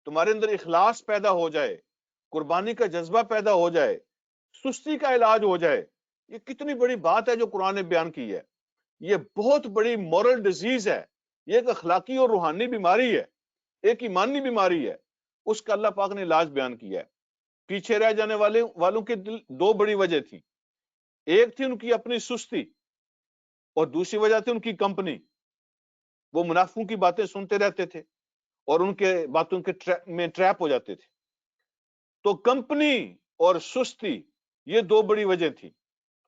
تمہارے اندر اخلاص پیدا ہو جائے، قربانی کا جذبہ پیدا ہو جائے، سستی کا علاج ہو جائے۔ یہ کتنی بڑی بات ہے جو قرآن نے بیان کی ہے۔ یہ بہت بڑی مورل ڈیزیز ہے، یہ ایک اخلاقی اور روحانی بیماری ہے، ایک ایمانی بیماری ہے، اس کا اللہ پاک نے علاج بیان کیا ہے۔ پیچھے رہ جانے والوں کی دو بڑی وجہ تھی، ایک تھی ان کی اپنی سستی اور دوسری وجہ تھی ان کی کمپنی۔ وہ منافقوں کی باتیں سنتے رہتے تھے اور ان کے باتوں کے میں ٹریپ ہو جاتے تھے۔ تو کمپنی اور سستی، یہ دو بڑی وجہ تھی۔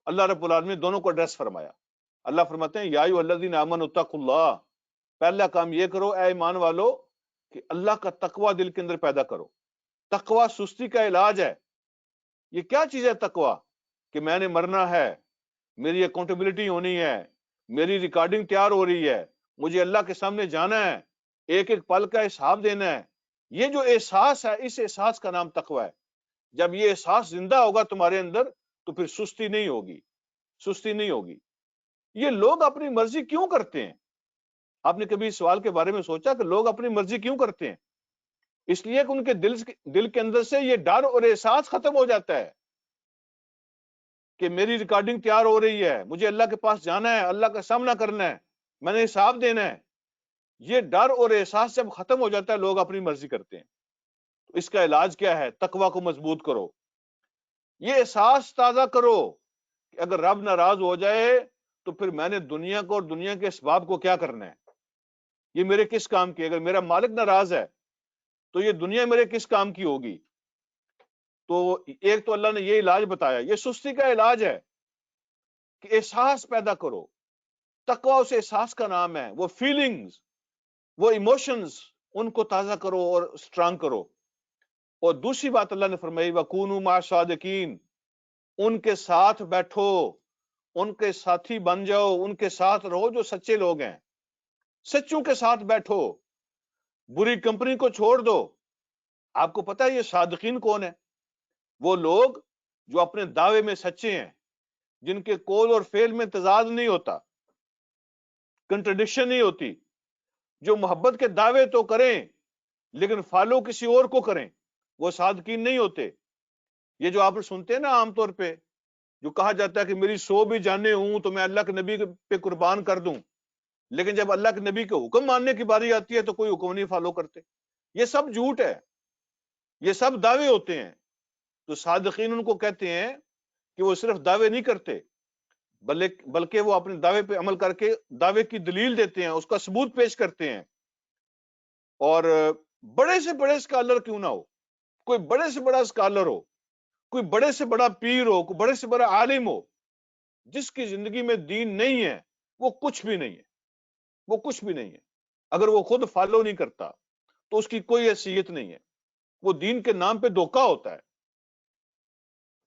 اللہ رب العالمین نے دونوں کو ایڈریس فرمایا۔ اللہ فرماتے ہیں یا ایھا الذین آمنوا اتقوا اللہ، پہلا کام یہ کرو اے ایمان والو کہ اللہ کا تقوی دل کے اندر پیدا کرو۔ تقوی سستی کا علاج ہے۔ یہ کیا چیز ہے تقوی؟ کہ میں نے مرنا ہے، میری اکاؤنٹیبلٹی ہونی ہے، میری ریکارڈنگ تیار ہو رہی ہے، مجھے اللہ کے سامنے جانا ہے، ایک ایک پل کا حساب دینا ہے۔ یہ جو احساس ہے، اس احساس کا نام تقوی ہے۔ جب یہ احساس زندہ ہوگا تمہارے اندر تو پھر سستی نہیں ہوگی، سستی نہیں ہوگی۔ یہ لوگ اپنی مرضی کیوں کرتے ہیں؟ آپ نے کبھی اس سوال کے بارے میں سوچا کہ لوگ اپنی مرضی کیوں کرتے ہیں؟ اس لیے کہ ان کے دل کے اندر سے یہ ڈر اور احساس ختم ہو جاتا ہے کہ میری ریکارڈنگ تیار ہو رہی ہے، مجھے اللہ کے پاس جانا ہے، اللہ کا سامنا کرنا ہے، میں نے حساب دینا ہے۔ یہ ڈر اور احساس جب ختم ہو جاتا ہے لوگ اپنی مرضی کرتے ہیں۔ تو اس کا علاج کیا ہے؟ تقوی کو مضبوط کرو، یہ احساس تازہ کرو کہ اگر رب ناراض ہو جائے تو پھر میں نے دنیا کو اور دنیا کے اسباب کو کیا کرنا ہے؟ یہ میرے کس کام کی؟ اگر میرا مالک ناراض ہے تو یہ دنیا میرے کس کام کی ہوگی؟ تو ایک تو اللہ نے یہ علاج بتایا، یہ سستی کا علاج ہے کہ احساس پیدا کرو۔ تقوی اس احساس کا نام ہے، وہ فیلنگز، وہ ایموشنز، ان کو تازہ کرو اور سٹرانگ کرو۔ اور دوسری بات اللہ نے فرمائی وَكُونُوا مَعَ الصَّادِقِينَ، ان کے ساتھ بیٹھو، ان کے ساتھی بن جاؤ، ان کے ساتھ رہو جو سچے لوگ ہیں، سچوں کے ساتھ بیٹھو، بری کمپنی کو چھوڑ دو۔ آپ کو پتہ ہے یہ صادقین کون ہیں؟ وہ لوگ جو اپنے دعوے میں سچے ہیں، جن کے قول اور فعل میں تضاد نہیں ہوتا، کنٹرڈکشن نہیں ہوتی، جو محبت کے دعوے تو کریں لیکن فالو کسی اور کو کریں، وہ صادقین نہیں ہوتے۔ یہ جو آپ سنتے ہیں نا عام طور پہ جو کہا جاتا ہے کہ میری 100 بھی جانیں ہوں تو میں اللہ کے نبی پہ قربان کر دوں، لیکن جب اللہ کے نبی کے حکم ماننے کی باری آتی ہے تو کوئی حکم نہیں فالو کرتے۔ یہ سب جھوٹ ہے، یہ سب دعوے ہوتے ہیں۔ تو صادقین ان کو کہتے ہیں کہ وہ صرف دعوے نہیں کرتے بلکہ وہ اپنے دعوے پہ عمل کر کے دعوے کی دلیل دیتے ہیں، اس کا ثبوت پیش کرتے ہیں. اور بڑے سے بڑے اسکالر کیوں نہ ہو، کوئی بڑے سے بڑا اسکالر ہو، کوئی بڑے سے بڑا پیر ہو، کوئی بڑے سے بڑا عالم ہو، جس کی زندگی میں دین نہیں ہے وہ کچھ بھی نہیں ہے، وہ کچھ بھی نہیں ہے. اگر وہ خود فالو نہیں کرتا تو اس کی کوئی حیثیت نہیں ہے. وہ دین کے نام پہ دھوکا ہوتا ہے.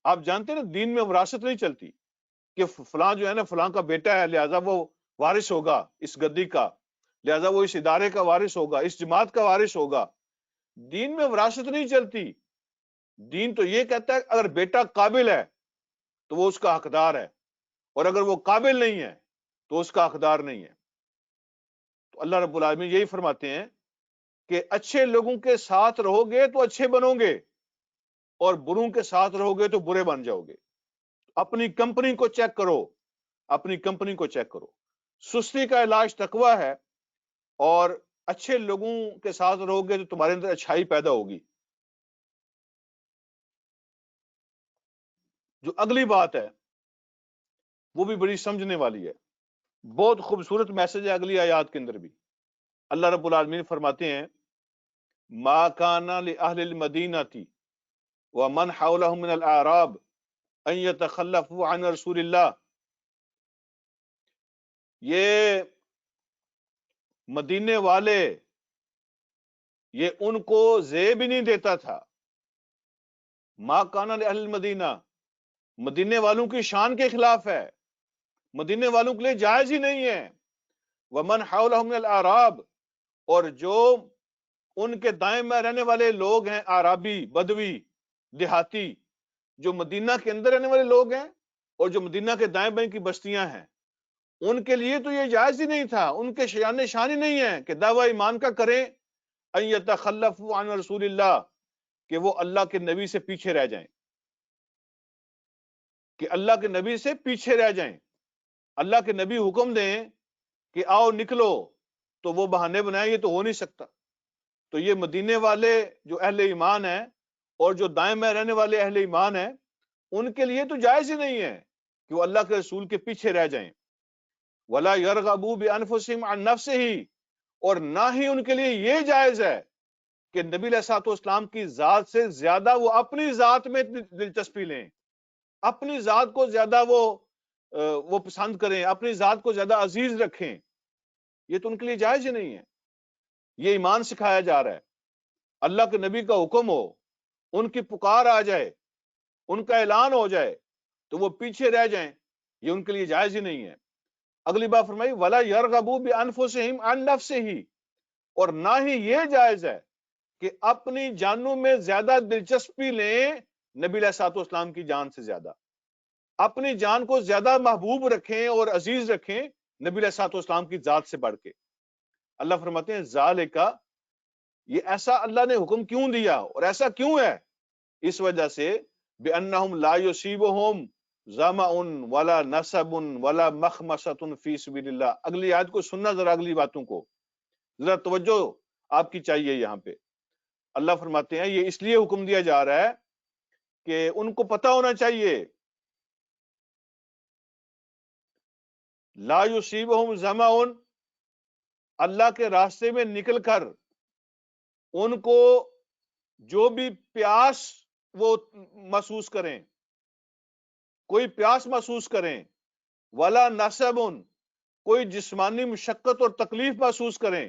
آپ جانتے ہیں نا دین میں وراثت نہیں چلتی کہ فلاں جو ہے نا فلاں کا بیٹا ہے لہذا وہ وارث ہوگا اس گدی کا، لہذا وہ اس ادارے کا وارث ہوگا، اس جماعت کا وارث ہوگا. دین میں وراثت نہیں چلتی. دین تو یہ کہتا ہے اگر بیٹا قابل ہے تو وہ اس کا حقدار ہے، اور اگر وہ قابل نہیں ہے تو اس کا حقدار نہیں ہے. تو اللہ رب العالمین یہی فرماتے ہیں کہ اچھے لوگوں کے ساتھ رہو گے تو اچھے بنو گے، اور بروں کے ساتھ رہو گے تو برے بن جاؤ گے. اپنی کمپنی کو چیک کرو، اپنی کمپنی کو چیک کرو. سستی کا علاج تقویٰ ہے، اور اچھے لوگوں کے ساتھ رہو گے تو تمہارے اندر اچھائی پیدا ہوگی. جو اگلی بات ہے وہ بھی بڑی سمجھنے والی ہے، بہت خوبصورت میسج ہے اگلی آیات کے اندر بھی. اللہ رب العالمین فرماتے ہیں ما کان لأہل المدینۃ ومن حولهم من الاعراب ان يتخلفوا عن رسول اللہ. یہ مدینے والے یہ ان کو زیب ہی نہیں دیتا تھا. ما کان لأہل المدینہ مدینے والوں کی شان کے خلاف ہے، مدینے والوں کے لیے جائز ہی نہیں ہے. ومن حولهم من الاعراب اور جو ان کے دائیں میں رہنے والے لوگ ہیں، اعرابی، بدوی، دیہاتی، جو مدینہ کے اندر رہنے والے لوگ ہیں اور جو مدینہ کے دائیں بائیں کی بستیاں ہیں، ان کے لیے تو یہ جائز ہی نہیں تھا، ان کے شان شان ہی نہیں ہے کہ دعوی ایمان کا کریں ان یتخلفوا عن رسول اللہ، کہ وہ اللہ کے نبی سے پیچھے رہ جائیں، کہ اللہ کے نبی سے پیچھے رہ جائیں. اللہ کے نبی حکم دیں کہ آؤ نکلو تو وہ بہانے بنائیں، یہ تو ہو نہیں سکتا. تو یہ مدینے والے جو اہل ایمان ہیں اور جو دائیں میں رہنے والے اہل ایمان ہیں، ان کے لیے تو جائز ہی نہیں ہے کہ وہ اللہ کے رسول کے پیچھے رہ جائیں. ولا يرغبوا بانفسهم عن نفسه اور نہ ہی ان کے لیے یہ جائز ہے کہ نبی علیہ الصلوۃ والسلام کی ذات سے زیادہ وہ اپنی ذات میں دلچسپی لیں، اپنی ذات کو زیادہ وہ پسند کریں، اپنی ذات کو زیادہ عزیز رکھیں. یہ تو ان کے لیے جائز ہی نہیں ہے. یہ ایمان سکھایا جا رہا ہے. اللہ کے نبی کا حکم ہو، ان کی پکار آ جائے، ان کا اعلان ہو جائے تو وہ پیچھے رہ جائیں، یہ ان کے لیے جائز ہی نہیں ہے. اگلی بات فرمائی ولا يرغبوا بانفسهم عن نفسه اور نہ ہی یہ جائز ہے کہ اپنی جانوں میں زیادہ دلچسپی لیں نبی علیہ الصلوۃ والسلام کی جان سے زیادہ، اپنی جان کو زیادہ محبوب رکھیں اور عزیز رکھیں نبی علیہ الصلوۃ والسلام کی ذات سے بڑھ کے. اللہ فرماتے ہیں ذالک، یہ ایسا اللہ نے حکم کیوں دیا اور ایسا کیوں ہے؟ اس وجہ سے بِأَنَّهُمْ لَا يُصِيبُهُمْ ظَمَأٌ وَلَا نَصَبٌ وَلَا مَخْمَصَةٌ فِي سَبِيلِ اللَّهِ. اگلی آیت کو سننا ذرا، اگلی باتوں کو ذرا توجہ آپ کی چاہیے. یہاں پہ اللہ فرماتے ہیں یہ اس لیے حکم دیا جا رہا ہے کہ ان کو پتہ ہونا چاہیے لا يُصِيبُهُمْ ظَمَأٌ، اللہ کے راستے میں نکل کر ان کو جو بھی پیاس وہ محسوس کریں، کوئی پیاس محسوس کریں، ولا نصبن، کوئی جسمانی مشقت اور تکلیف محسوس کریں،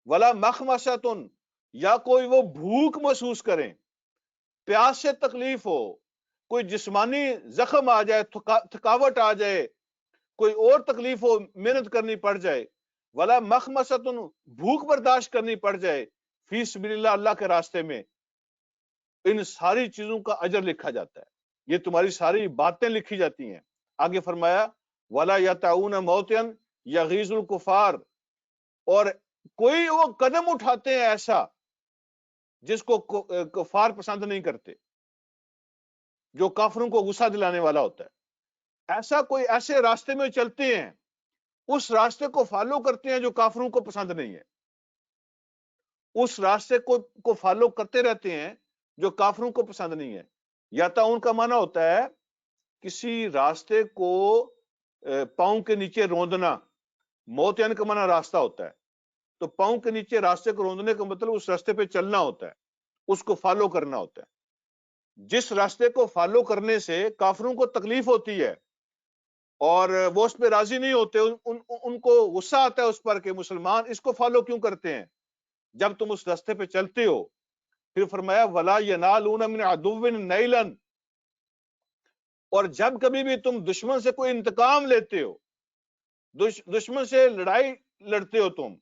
ولا مخمصتن، یا کوئی وہ بھوک محسوس کریں، پیاس سے تکلیف ہو، کوئی جسمانی زخم آ جائے، تھکاوٹ آ جائے، کوئی اور تکلیف ہو، محنت کرنی پڑ جائے، ولا مخمصتن، بھوک برداشت کرنی پڑ جائے، فی سبیل اللہ، اللہ کے راستے میں، ان ساری چیزوں کا اجر لکھا جاتا ہے. یہ تمہاری ساری باتیں لکھی جاتی ہیں. آگے فرمایا ولا یطعون موطئا یغیظ الکفار، اور کوئی وہ قدم اٹھاتے ہیں ایسا جس کو کفار پسند نہیں کرتے، جو کافروں کو غصہ دلانے والا ہوتا ہے. ایسا کوئی ایسے راستے میں چلتے ہیں، اس راستے کو فالو کرتے ہیں جو کافروں کو پسند نہیں ہے، اس راستے کو فالو کرتے رہتے ہیں جو کافروں کو پسند نہیں ہے. یا تعاون کا معنی ہوتا ہے کسی راستے کو پاؤں کے نیچے روندنا، موتین کا معنی راستہ ہوتا ہے، تو پاؤں کے نیچے راستے کو روندنے کا مطلب اس راستے پہ چلنا ہوتا ہے، اس کو فالو کرنا ہوتا ہے۔ جس راستے کو فالو کرنے سے کافروں کو تکلیف ہوتی ہے اور وہ اس پہ راضی نہیں ہوتے، ان کو غصہ آتا ہے اس پر کہ مسلمان اس کو فالو کیوں کرتے ہیں، جب تم اس راستے پہ چلتے ہو، پھر فرمایا وَلَا يَنَالُونَ مِنْ عَدُوٍّ نَيْلًا، اور جب کبھی بھی تم دشمن سے کوئی انتقام لیتے ہو، دشمن سے لڑائی لڑتے ہو تم،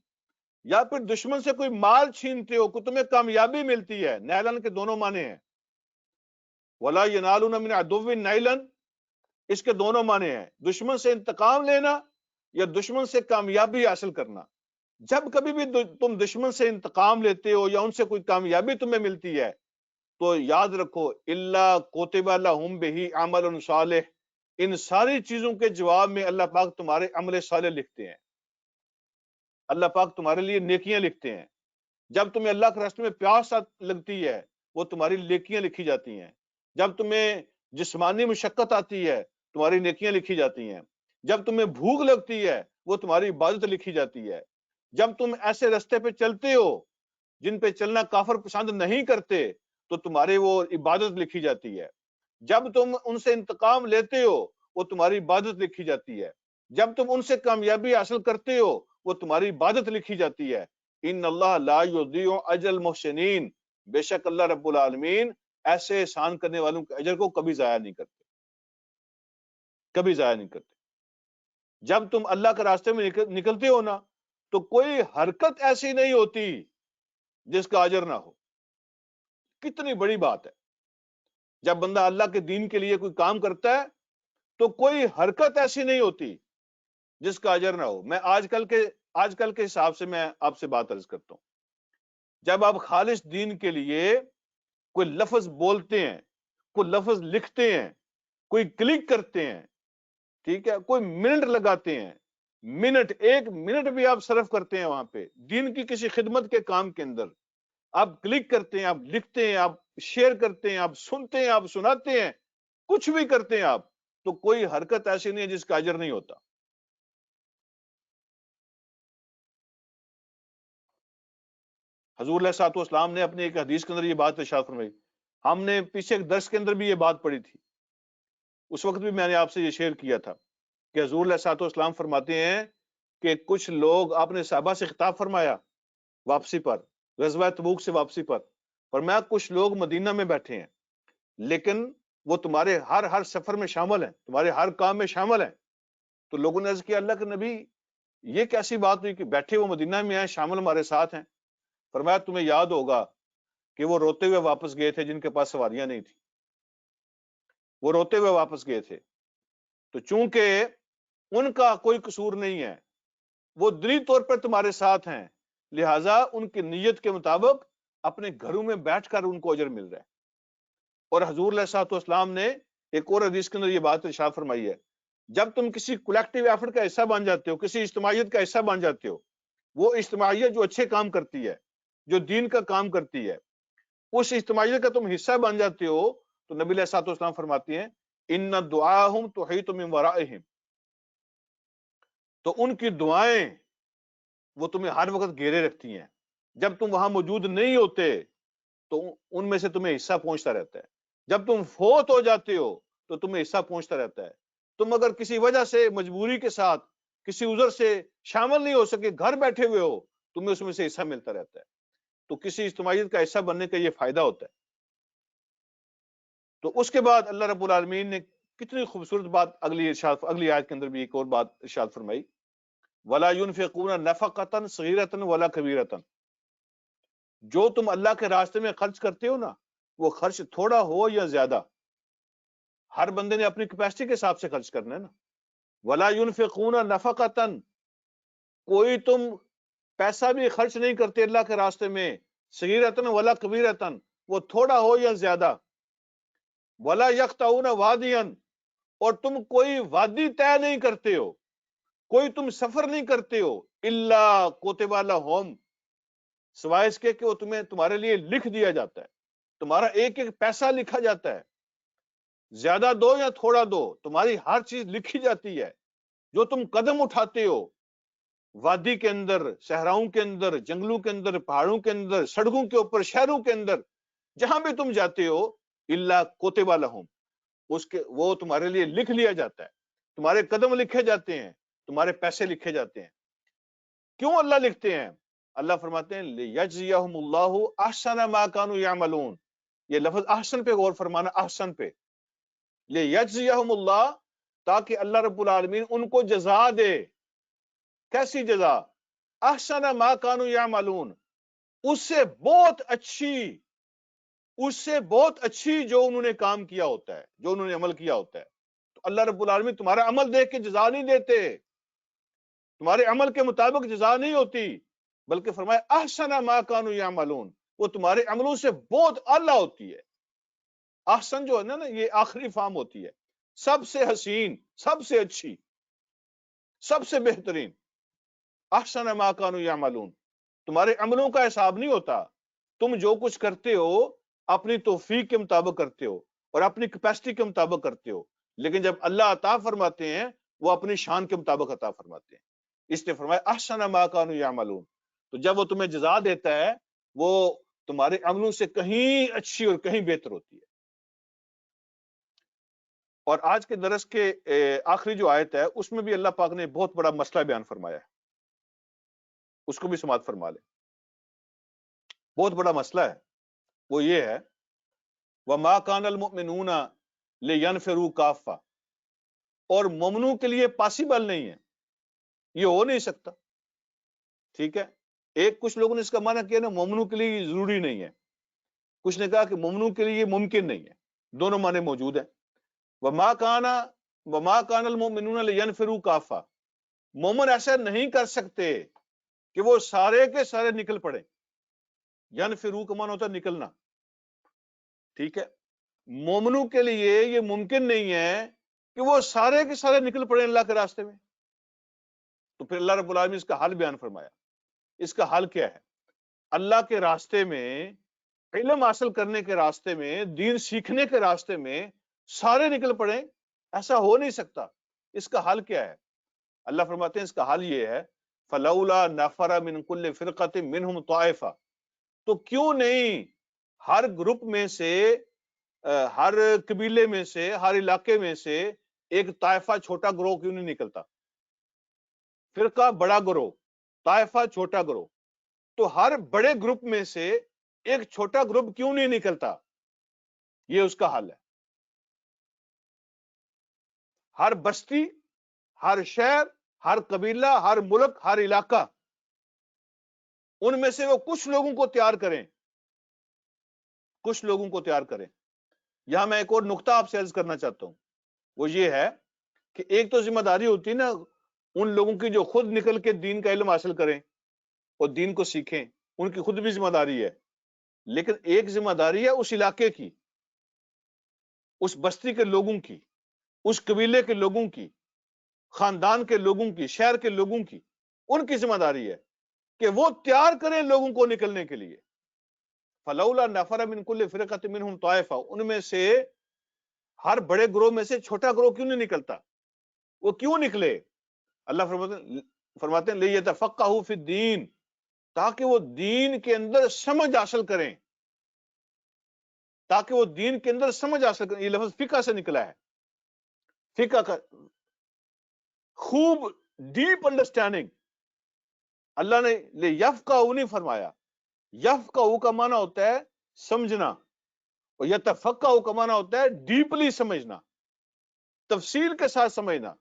یا پھر دشمن سے کوئی مال چھینتے ہو، کہ تمہیں کامیابی ملتی ہے، نیلن کے دونوں معنی ہیں، وَلَا يَنَالُونَ مِنْ عَدُوٍّ نَيْلًا، اس کے دونوں معنی ہیں، دشمن سے انتقام لینا یا دشمن سے کامیابی حاصل کرنا۔ جب کبھی بھی تم دشمن سے انتقام لیتے ہو یا ان سے کوئی کامیابی تمہیں ملتی ہے، تو یاد رکھو اِلَّا كُتِبَ لَهُمْ بِهِ عَمَلٌ صالح، ان ساری چیزوں کے جواب میں اللہ پاک تمہارے عمل صالح لکھتے ہیں، اللہ پاک تمہارے لیے نیکیاں لکھتے ہیں۔ جب تمہیں اللہ کے راستے میں پیاس لگتی ہے، وہ تمہاری نیکیاں لکھی جاتی ہیں۔ جب تمہیں جسمانی مشقت آتی ہے، تمہاری نیکیاں لکھی جاتی ہیں۔ جب تمہیں بھوک لگتی ہے، وہ تمہاری عبادت لکھی جاتی ہے۔ جب تم ایسے راستے پہ چلتے ہو جن پہ چلنا کافر پسند نہیں کرتے، تو تمہاری وہ عبادت لکھی جاتی ہے۔ جب تم ان سے انتقام لیتے ہو، وہ تمہاری عبادت لکھی جاتی ہے۔ جب تم ان سے کامیابی حاصل کرتے ہو، وہ تمہاری عبادت لکھی جاتی ہے۔ ان اللہ لا یضیع اجر المحسنین، بے شک اللہ رب العالمین ایسے احسان کرنے والوں کے اجر کو کبھی ضائع نہیں کرتے، کبھی ضائع نہیں کرتے۔ جب تم اللہ کے راستے میں نکلتے ہو نا، تو کوئی حرکت ایسی نہیں ہوتی جس کا اجر نہ ہو۔ کتنی بڑی بات ہے، جب بندہ اللہ کے دین کے لیے کوئی کام کرتا ہے تو کوئی حرکت ایسی نہیں ہوتی جس کا اجر نہ ہو۔ میں آج کل کے حساب سے میں آپ سے بات عرض کرتا ہوں، جب آپ خالص دین کے لیے کوئی لفظ بولتے ہیں، کوئی لفظ لکھتے ہیں، کوئی کلک کرتے ہیں، ٹھیک ہے، کوئی منٹ لگاتے ہیں، ایک منٹ بھی آپ صرف کرتے ہیں وہاں پہ دین کی کسی خدمت کے کام کے اندر، آپ کلک کرتے ہیں، آپ لکھتے ہیں، آپ شیئر کرتے ہیں، آپ سنتے ہیں، آپ سناتے ہیں، کچھ بھی کرتے ہیں آپ، تو کوئی حرکت ایسی نہیں ہے جس کا اجر نہیں ہوتا۔ حضور علیہ الصلوۃ والسلام نے اپنے ایک حدیث کے اندر یہ بات ارشاد فرمائی، ہم نے پیچھے ایک درس کے اندر بھی یہ بات پڑھی تھی، اس وقت بھی میں نے آپ سے یہ شیئر کیا تھا کہ حضور علیہ الصلوۃ والسلام فرماتے ہیں کہ کچھ لوگ، آپ نے صحابہ سے خطاب فرمایا واپسی پر، غزوہ تبوک سے واپسی پر، فرمایا کچھ لوگ مدینہ میں بیٹھے ہیں لیکن وہ تمہارے ہر سفر میں شامل ہیں، تمہارے ہر کام میں شامل ہیں۔ تو لوگوں نے عرض کیا اللہ کے نبی یہ کیسی بات ہوئی کہ بیٹھے وہ مدینہ میں ہیں، شامل ہمارے ساتھ ہیں؟ فرمایا تمہیں یاد ہوگا کہ وہ روتے ہوئے واپس گئے تھے جن کے پاس سواریاں نہیں تھی، وہ روتے ہوئے واپس گئے تھے، تو چونکہ ان کا کوئی قصور نہیں ہے، وہ دلی طور پر تمہارے ساتھ ہیں، لہٰذا ان کی نیت کے مطابق اپنے گھروں میں بیٹھ کر ان کو اجر مل رہا ہے۔ اور حضور علیہ الصلوۃ والسلام نے ایک اور حدیث کے اندر یہ بات ارشاد فرمائی ہے، جب تم کسی کولیکٹیو ایفرٹ کا حصہ بن جاتے ہو، کسی اجتماعیت کا حصہ بن جاتے ہو، وہ اجتماعیت جو اچھے کام کرتی ہے، جو دین کا کام کرتی ہے، اس اجتماعیت کا تم حصہ بن جاتے ہو، تو نبی علیہ الصلوۃ والسلام فرماتے ہیں ان دعاہم تحیط من ورائہم، تو ان کی دعائیں وہ تمہیں ہر وقت گھیرے رکھتی ہیں، جب تم وہاں موجود نہیں ہوتے تو ان میں سے تمہیں حصہ پہنچتا رہتا ہے، جب تم فوت ہو جاتے ہو تو تمہیں حصہ پہنچتا رہتا ہے، تم اگر کسی وجہ سے مجبوری کے ساتھ کسی عذر سے شامل نہیں ہو سکے، گھر بیٹھے ہوئے ہو، تمہیں اس میں سے حصہ ملتا رہتا ہے۔ تو کسی اجتماعیت کا حصہ بننے کا یہ فائدہ ہوتا ہے۔ تو اس کے بعد اللہ رب العالمین نے کتنی خوبصورت بات اگلی آیت کے اندر بھی ایک اور بات ارشاد فرمائی، وَلَا يُنْفِقُونَ نَفَقَةً صَغِيرَةً وَلَا كَبِيرَةً، جو تم اللہ کے راستے میں خرچ کرتے ہو نا، وہ خرچ تھوڑا ہو یا زیادہ، ہر بندے نے اپنی کیپیسٹی کے حساب سے خرچ کرنا ہے نا۔ وَلَا يُنْفِقُونَ نَفَقَةً، کوئی تم پیسہ بھی خرچ نہیں کرتے اللہ کے راستے میں، صغیرۃ ولا کبیرۃ، وہ تھوڑا ہو یا زیادہ، ولا یقطعون وادیا، اور تم کوئی وادی طے نہیں کرتے ہو، کوئی تم سفر نہیں کرتے ہو، الا کتب لہم، سوائے اس کے کہ وہ تمہارے لیے لکھ دیا جاتا ہے، تمہارا ایک ایک پیسہ لکھا جاتا ہے، زیادہ دو یا تھوڑا دو، تمہاری ہر چیز لکھی جاتی ہے، جو تم قدم اٹھاتے ہو وادی کے اندر، صحراؤں کے اندر، جنگلوں کے اندر، پہاڑوں کے اندر، سڑکوں کے اوپر، شہروں کے اندر، جہاں بھی تم جاتے ہو، الا کوتب لہم، وہ تمہارے لیے لکھ لیا جاتا ہے، تمہارے قدم لکھے جاتے ہیں، تمہارے پیسے لکھے جاتے ہیں۔ کیوں اللہ لکھتے ہیں؟ اللہ فرماتے ہیں لیجزیہم اللہ احسن ما کانوا یعملون۔ یہ لفظ احسن پہ غور فرمانا، احسن پہ، لیجزیہم اللہ، تاکہ اللہ رب العالمین ان کو جزا دے۔ کیسی جزا؟ احسن ما کانوا یعملون، اس سے بہت اچھی جو انہوں نے کام کیا ہوتا ہے، جو انہوں نے عمل کیا ہوتا ہے۔ تو اللہ رب العالمین تمہارا عمل دیکھ کے جزا نہیں دیتے، تمہارے عمل کے مطابق جزا نہیں ہوتی، بلکہ فرمایا احسن ما کانوا یعملون، وہ تمہارے عملوں سے بہت اعلیٰ ہوتی ہے۔ احسن جو ہے نا، یہ آخری فارم ہوتی ہے، سب سے حسین، سب سے اچھی، سب سے بہترین۔ احسن ما کانوا یعملون، تمہارے عملوں کا حساب نہیں ہوتا، تم جو کچھ کرتے ہو اپنی توفیق کے مطابق کرتے ہو اور اپنی کیپیسٹی کے مطابق کرتے ہو، لیکن جب اللہ عطا فرماتے ہیں وہ اپنی شان کے مطابق عطا فرماتے ہیں۔ اس نے فرمایا احسن ما کانوا یعملون، تو جب وہ تمہیں جزا دیتا ہے وہ تمہارے عملوں سے کہیں اچھی اور کہیں بہتر ہوتی ہے۔ اور آج کے درس کے آخری جو آیت ہے اس میں بھی اللہ پاک نے بہت بڑا مسئلہ بیان فرمایا ہے، اس کو بھی سماعت فرما لیں۔ بہت بڑا مسئلہ ہے، وہ یہ ہے وَمَا كَانَ الْمُؤْمِنُونَ لِيَنْفِرُوا كَافَّةً، اور مومنوں کے لیے پاسبل نہیں ہے، یہ ہو نہیں سکتا۔ ٹھیک ہے، کچھ لوگوں نے اس کا معنی کیا نا مومنوں کے لیے یہ ضروری نہیں ہے، کچھ نے کہا کہ مومنوں کے لیے یہ ممکن نہیں ہے، دونوں معنی موجود ہیں۔ وَمَا كَانَ الْمُؤْمِنُونَ لِيَنْفِرُوا كَافَّةً، مومن ایسا نہیں کر سکتے کہ وہ سارے کے سارے نکل پڑے۔ ینفرو کا معنی ہوتا ہے نکلنا، ٹھیک ہے، مومنوں کے لیے یہ ممکن نہیں ہے کہ وہ سارے کے سارے نکل پڑے اللہ کے راستے میں۔ تو پھر اللہ رب العالمین اس کا حل بیان فرمایا۔ اس کا حل کیا ہے؟ اللہ کے راستے میں، علم حاصل کرنے کے راستے میں، دین سیکھنے کے راستے میں سارے نکل پڑے، ایسا ہو نہیں سکتا۔ اس کا حل کیا ہے؟ اللہ فرماتے ہیں اس کا حل یہ ہے فَلَوْلَا نَفَرَ مِن كُلِّ فِرْقَةٍ مِّنْهُمْ طَائِفَةٌ، تو کیوں نہیں ہر گروپ میں سے، ہر قبیلے میں سے، ہر علاقے میں سے ایک طائفہ چھوٹا گروہ کیوں نہیں نکلتا؟ فرقہ بڑا گروہ، طائفہ چھوٹا گروہ، تو ہر بڑے گروپ میں سے ایک چھوٹا گروپ کیوں نہیں نکلتا؟ یہ اس کا حل ہے۔ ہر بستی، ہر شہر، ہر قبیلہ، ہر ملک، ہر علاقہ، ان میں سے وہ کچھ لوگوں کو تیار کریں، کچھ لوگوں کو تیار کریں۔ یہاں میں ایک اور نقطہ آپ سے عرض کرنا چاہتا ہوں، وہ یہ ہے کہ ایک تو ذمہ داری ہوتی ہے نا ان لوگوں کی جو خود نکل کے دین کا علم حاصل کریں اور دین کو سیکھیں، ان کی خود بھی ذمہ داری ہے، لیکن ایک ذمہ داری ہے اس علاقے کی، اس بستی کے لوگوں کی، اس قبیلے کے لوگوں کی، خاندان کے لوگوں کی، شہر کے لوگوں کی، ان کی ذمہ داری ہے کہ وہ تیار کریں لوگوں کو نکلنے کے لیے۔ فلولا نفر من كل فرقة منهم طائفة، ان میں سے ہر بڑے گروہ میں سے چھوٹا گروہ کیوں نہیں نکلتا؟ وہ کیوں نکلے؟ اللہ فرماتے ہیں لیتفقهوا فی الدین، تاکہ وہ دین کے اندر سمجھ حاصل کریں، تاکہ وہ دین کے اندر سمجھ حاصل کریں۔ یہ لفظ فقہ سے نکلا ہے، فقہ کا خوب ڈیپ انڈرسٹینڈنگ۔ اللہ نے لیفقهوا نہیں فرمایا، یفقہوا کا معنی ہوتا ہے سمجھنا، اور یتفقہوا کا معنی ہوتا ہے ڈیپلی سمجھنا، تفصیل کے ساتھ سمجھنا۔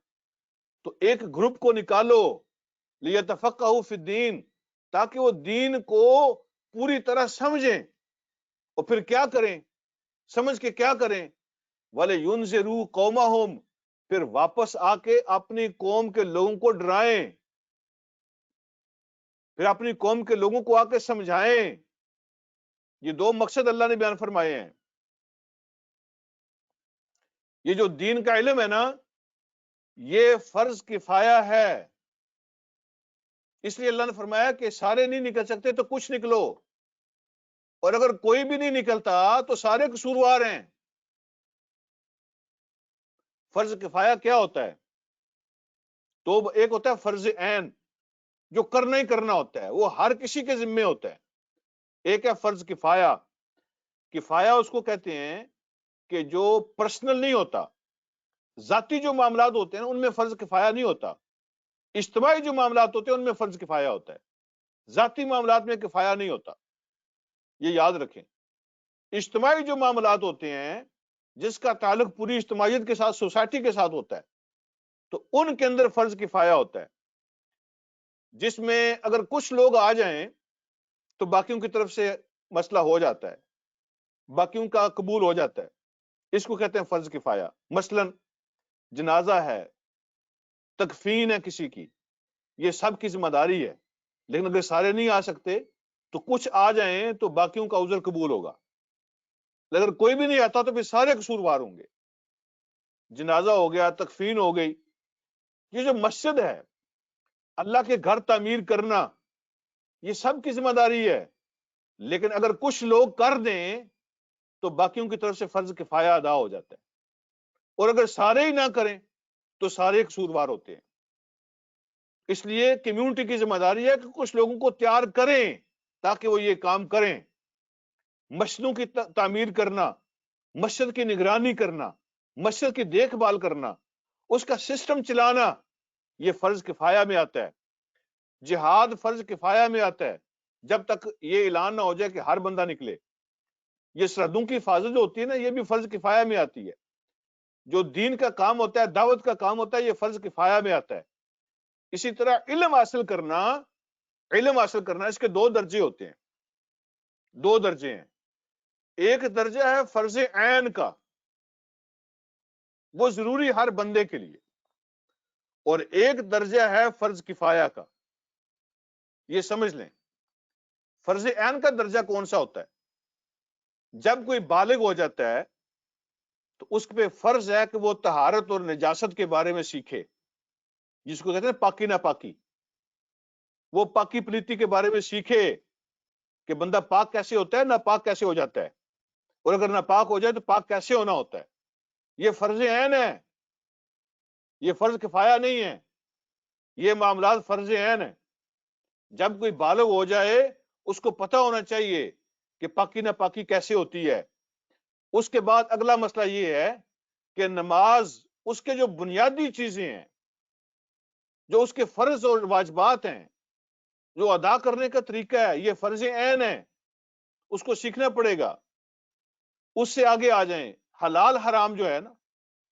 تو ایک گروپ کو نکالو لیتفقہوا فی الدین، تاکہ وہ دین کو پوری طرح سمجھیں، اور پھر کیا کریں؟ سمجھ کے کیا کریں؟ وَلِيُنذِرُوا قَوْمَهُمْ، پھر واپس آ کے اپنی قوم کے لوگوں کو ڈرائیں، پھر اپنی قوم کے لوگوں کو آ کے سمجھائیں۔ یہ دو مقصد اللہ نے بیان فرمائے ہیں۔ یہ جو دین کا علم ہے نا، یہ فرض کفایہ ہے، اس لیے اللہ نے فرمایا کہ سارے نہیں نکل سکتے تو کچھ نکلو، اور اگر کوئی بھی نہیں نکلتا تو سارے قصوروار ہیں۔ فرض کفایہ کیا ہوتا ہے؟ تو ایک ہوتا ہے فرض عین جو کرنا ہی کرنا ہوتا ہے، وہ ہر کسی کے ذمے ہوتا ہے. ایک ہے فرض کفایہ. کفایہ اس کو کہتے ہیں کہ جو پرسنل نہیں ہوتا، ذاتی جو معاملات ہوتے ہیں ان میں فرض کفایہ نہیں ہوتا. اجتماعی جو معاملات ہوتے ہیں ان میں فرض کفایہ ہوتا ہے، ذاتی معاملات میں کفایہ نہیں ہوتا. یہ یاد رکھیں. اجتماعی جو معاملات ہوتے ہیں جس کا تعلق پوری اجتماعیت کے ساتھ، سوسائٹی کے ساتھ ہوتا ہے، تو ان کے اندر فرض کفایہ ہوتا ہے، جس میں اگر کچھ لوگ آ جائیں تو باقیوں کی طرف سے مسئلہ ہو جاتا ہے، باقیوں کا قبول ہو جاتا ہے. اس کو کہتے ہیں فرض کفایہ. مثلا جنازہ ہے، تکفین ہے کسی کی، یہ سب کی ذمہ داری ہے، لیکن اگر سارے نہیں آ سکتے تو کچھ آ جائیں تو باقیوں کا عذر قبول ہوگا. اگر کوئی بھی نہیں آتا تو پھر سارے قصوروار ہوں گے. جنازہ ہو گیا، تکفین ہو گئی. یہ جو مسجد ہے، اللہ کے گھر تعمیر کرنا، یہ سب کی ذمہ داری ہے، لیکن اگر کچھ لوگ کر دیں تو باقیوں کی طرف سے فرض کفایہ ادا ہو جاتا ہے. اور اگر سارے ہی نہ کریں تو سارے قصوروار ہوتے ہیں. اس لیے کمیونٹی کی ذمہ داری ہے کہ کچھ لوگوں کو تیار کریں تاکہ وہ یہ کام کریں. مسجدوں کی تعمیر کرنا، مسجد کی نگرانی کرنا، مسجد کی دیکھ بھال کرنا، اس کا سسٹم چلانا، یہ فرض کفایہ میں آتا ہے. جہاد فرض کفایہ میں آتا ہے جب تک یہ اعلان نہ ہو جائے کہ ہر بندہ نکلے. یہ سرحدوں کی حفاظت جو ہوتی ہے نا، یہ بھی فرض کفایہ میں آتی ہے. جو دین کا کام ہوتا ہے، دعوت کا کام ہوتا ہے، یہ فرض کفایہ میں آتا ہے. اسی طرح علم حاصل کرنا اس کے دو درجے ہوتے ہیں، دو درجے ہیں. ایک درجہ ہے فرض عین کا، وہ ضروری ہر بندے کے لیے، اور ایک درجہ ہے فرض کفایہ کا. یہ سمجھ لیں. فرض عین کا درجہ کون سا ہوتا ہے؟ جب کوئی بالغ ہو جاتا ہے تو اس پہ فرض ہے کہ وہ طہارت اور نجاست کے بارے میں سیکھے، جس کو کہتے ہیں پاکی ناپاکی. وہ پاکی پلیتی کے بارے میں سیکھے کہ بندہ پاک کیسے ہوتا ہے، ناپاک کیسے ہو جاتا ہے، اور اگر ناپاک ہو جائے تو پاک کیسے ہونا ہوتا ہے. یہ فرض عین ہے، یہ فرض کفایہ نہیں ہے. یہ معاملات فرض عین ہے. جب کوئی بالغ ہو جائے اس کو پتہ ہونا چاہیے کہ پاکی ناپاکی کیسے ہوتی ہے. اس کے بعد اگلا مسئلہ یہ ہے کہ نماز، اس کے جو بنیادی چیزیں ہیں، جو اس کے فرض اور واجبات ہیں، جو ادا کرنے کا طریقہ ہے، یہ فرض عین ہے، اس کو سیکھنا پڑے گا. اس سے آگے آ جائیں. حلال حرام جو ہے نا،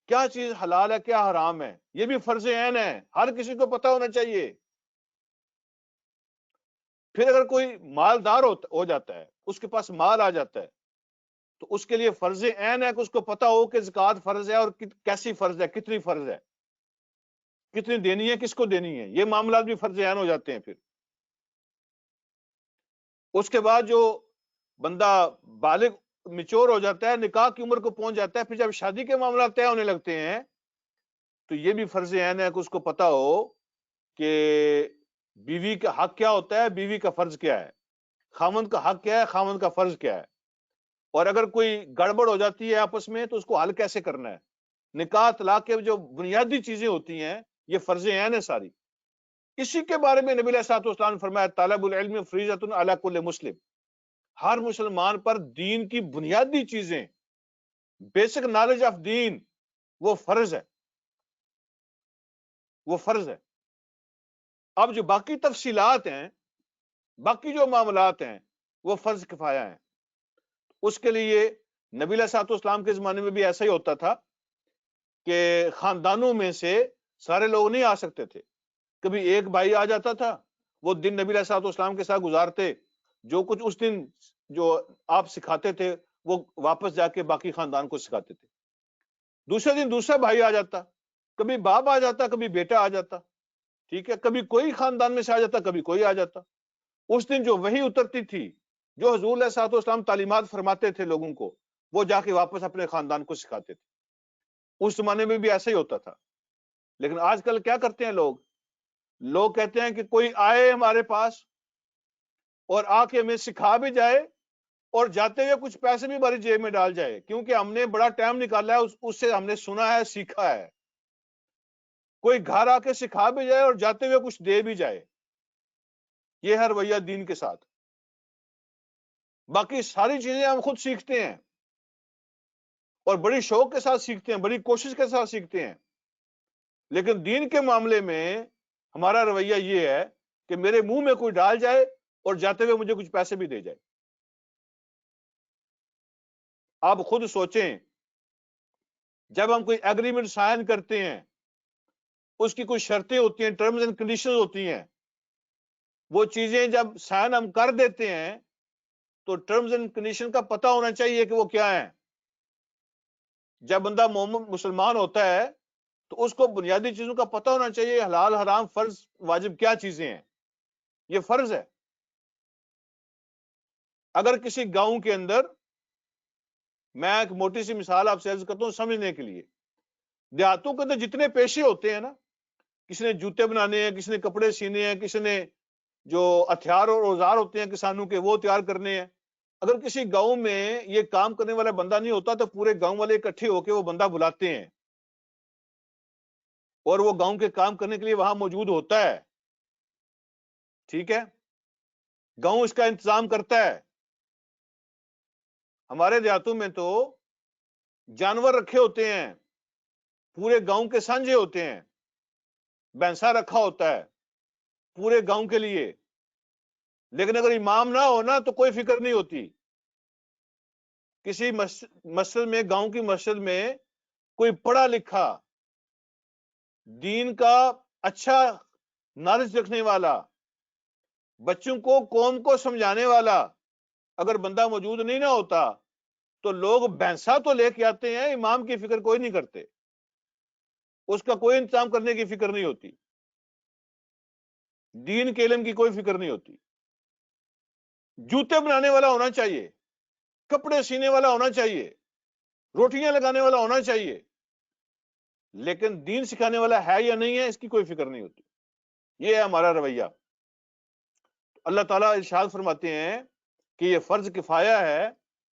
کیا چیز حلال ہے کیا حرام ہے، یہ بھی فرض عین ہے، ہر کسی کو پتہ ہونا چاہیے. پھر اگر کوئی مالدار ہو جاتا ہے، اس کے پاس مال آ جاتا ہے، تو اس کے لیے فرض عین ہے کہ اس کو پتہ ہو کہ زکوٰۃ فرض ہے اور کیسی فرض ہے، کتنی فرض ہے، کتنی دینی ہے، کس کو دینی ہے. یہ معاملات بھی فرض عین ہو جاتے ہیں. پھر اس کے بعد جو بندہ بالغ میچور ہو جاتا ہے، نکاح کی عمر کو پہنچ جاتا ہے، پھر جب شادی کے معاملات طے ہونے لگتے ہیں تو یہ بھی فرض عین ہے کہ اس کو پتہ ہو کہ بیوی کا حق کیا ہوتا ہے، بیوی کا فرض کیا ہے، خاوند کا حق کیا ہے، خاوند کا فرض کیا ہے. اور اگر کوئی گڑبڑ ہو جاتی ہے آپس میں تو اس کو حل کیسے کرنا ہے. نکاح طلاق کے جو بنیادی چیزیں ہوتی ہیں یہ فرض عین ہے ساری. اسی کے بارے میں نبی علیہ الصلوۃ والسلام نے فرمایا طالب العلم فریضۃ علی کل مسلم. ہر مسلمان پر دین کی بنیادی چیزیں، بیسک نالج آف دین، وہ فرض ہے، وہ فرض ہے. اب جو باقی تفصیلات ہیں، باقی جو معاملات ہیں، وہ فرض کفایہ ہیں. اس کے لیے نبی علیہ الصلوۃ والسلام کے زمانے میں بھی ایسا ہی ہوتا تھا کہ خاندانوں میں سے سارے لوگ نہیں آ سکتے تھے. کبھی ایک بھائی آ جاتا تھا، وہ دن نبی علیہ الصلوۃ والسلام کے ساتھ گزارتے، جو کچھ اس دن جو آپ سکھاتے تھے وہ واپس جا کے باقی خاندان کو سکھاتے تھے. دوسرے دن دوسرا بھائی آ جاتا، کبھی باپ آ جاتا، کبھی بیٹا آ جاتا، ٹھیک ہے، کبھی کوئی خاندان میں سے آ جاتا، کبھی کوئی آ جاتا. اس دن جو وحی اترتی تھی، جو حضور علیہ الصلوۃ والسلام تعلیمات فرماتے تھے لوگوں کو، وہ جا کے واپس اپنے خاندان کو سکھاتے تھے. اس زمانے میں بھی ایسا ہی ہوتا تھا. لیکن آج کل کیا کرتے ہیں لوگ کہتے ہیں کہ کوئی آئے ہمارے پاس اور آ کے ہمیں سکھا بھی جائے اور جاتے ہوئے کچھ پیسے بھی ہماری جیب میں ڈال جائے، کیونکہ ہم نے بڑا ٹائم نکالا ہے، اس سے ہم نے سنا ہے، سیکھا ہے. کوئی گھر آ کے سکھا بھی جائے اور جاتے ہوئے کچھ دے بھی جائے، یہ ہے رویہ دین کے ساتھ۔ باقی ساری چیزیں ہم خود سیکھتے ہیں اور بڑی شوق کے ساتھ سیکھتے ہیں، بڑی کوشش کے ساتھ سیکھتے ہیں، لیکن دین کے معاملے میں ہمارا رویہ یہ ہے کہ میرے منہ میں کوئی ڈال جائے اور جاتے ہوئے مجھے کچھ پیسے بھی دے جائے۔ آپ خود سوچیں، جب ہم کوئی ایگریمنٹ سائن کرتے ہیں، اس کی کوئی شرطیں ہوتی ہیں، ٹرمز اینڈ کنڈیشنز ہوتی ہیں، وہ چیزیں جب سائن ہم کر دیتے ہیں تو ٹرمز اینڈ کنڈیشن کا پتہ ہونا چاہیے کہ وہ کیا ہیں۔ جب بندہ مومن مسلمان ہوتا ہے تو اس کو بنیادی چیزوں کا پتہ ہونا چاہیے، حلال حرام فرض واجب کیا چیزیں ہیں، یہ فرض ہے۔ اگر کسی گاؤں کے اندر، میں ایک موٹی سی مثال آپ سے عرض کرتا ہوں سمجھنے کے لیے، دیہاتوں کے اندر جتنے پیشے ہوتے ہیں نا، کسی نے جوتے بنانے ہیں، کسی نے کپڑے سینے ہیں، کسی نے جو ہتھیار اور اوزار ہوتے ہیں کسانوں کے وہ تیار کرنے ہیں، اگر کسی گاؤں میں یہ کام کرنے والا بندہ نہیں ہوتا تو پورے گاؤں والے اکٹھے ہو کے وہ بندہ بلاتے ہیں اور وہ گاؤں کے کام کرنے کے لیے وہاں موجود ہوتا ہے، ٹھیک ہے، گاؤں اس کا انتظام کرتا ہے۔ ہمارے دیہاتوں میں تو جانور رکھے ہوتے ہیں، پورے گاؤں کے سانجے ہوتے ہیں، بھینسا رکھا ہوتا ہے پورے گاؤں کے لیے، لیکن اگر امام نہ ہونا تو کوئی فکر نہیں ہوتی۔ کسی مسجد میں، گاؤں کی مسجد میں کوئی پڑھا لکھا دین کا اچھا نالج رکھنے والا، بچوں کو قوم کو سمجھانے والا اگر بندہ موجود نہیں نہ ہوتا تو لوگ بھینسا تو لے کے آتے ہیں، امام کی فکر کوئی نہیں کرتے، اس کا کوئی انتظام کرنے کی فکر نہیں ہوتی، دین کے علم کی کوئی فکر نہیں ہوتی۔ جوتے بنانے والا ہونا چاہیے، کپڑے سینے والا ہونا چاہیے، روٹیاں لگانے والا ہونا چاہیے، لیکن دین سکھانے والا ہے یا نہیں ہے اس کی کوئی فکر نہیں ہوتی۔ یہ ہے ہمارا رویہ۔ اللہ تعالیٰ ارشاد فرماتے ہیں کہ یہ فرض کفایہ ہے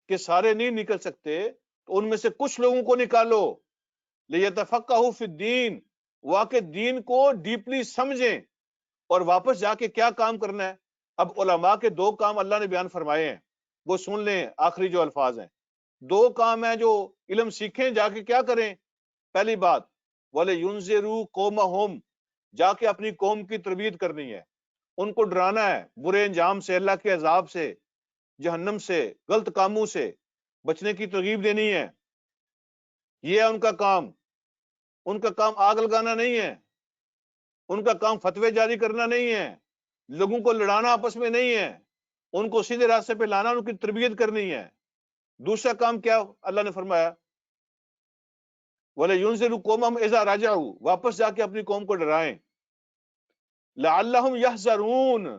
کہ سارے نہیں نکل سکتے تو ان میں سے کچھ لوگوں کو نکالو، لیتفقہوا فی الدین، واقع دین کو ڈیپلی سمجھیں اور واپس جا کے کیا کام کرنا ہے۔ اب علماء کے دو کام اللہ نے بیان فرمائے ہیں، وہ سن لیں، آخری جو الفاظ ہیں، دو کام ہیں جو علم سیکھیں، جا کے کیا کریں۔ پہلی بات، وَلَيُنذِرُوا قَوْمَهُمْ، جا کے اپنی قوم کی تربیت کرنی ہے، ان کو ڈرانا ہے برے انجام سے، اللہ کے عذاب سے، جہنم سے، غلط کاموں سے بچنے کی ترغیب دینی ہے۔ یہ ہے ان کا کام۔ ان کا کام آگ لگانا نہیں ہے، ان کا کام فتوے جاری کرنا نہیں ہے، لوگوں کو لڑانا آپس میں نہیں ہے، ان کو سیدھے راستے پہ لانا، ان کی تربیت کرنی ہے۔ دوسرا کام کیا اللہ نے فرمایا، وَلَيُنذِرُوا قَوْمَهُمْ إِذَا رَجَعُوا، واپس جا کے اپنی قوم کو ڈرائیں، لَعَلَّهُمْ يَحْذَرُونَ،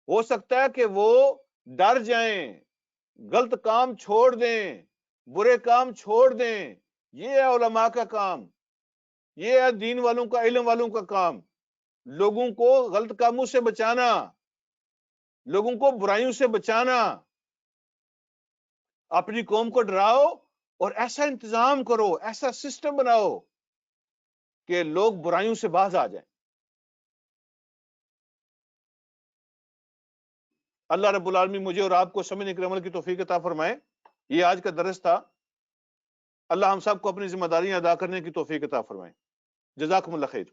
ہو سکتا ہے کہ وہ ڈر جائیں، غلط کام چھوڑ دیں، برے کام چھوڑ دیں۔ یہ ہے علماء کا کام، یہ ہے دین والوں کا، علم والوں کا کام، لوگوں کو غلط کاموں سے بچانا، لوگوں کو برائیوں سے بچانا۔ اپنی قوم کو ڈراؤ اور ایسا انتظام کرو، ایسا سسٹم بناؤ کہ لوگ برائیوں سے باز آ جائیں۔ اللہ رب العالمین مجھے اور آپ کو سمجھنے کے عمل کی توفیق عطا فرمائے۔ یہ آج کا درس تھا۔ اللہ ہم سب کو اپنی ذمہ داریاں ادا کرنے کی توفیق عطا فرمائے۔ جزاکم اللہ خیر۔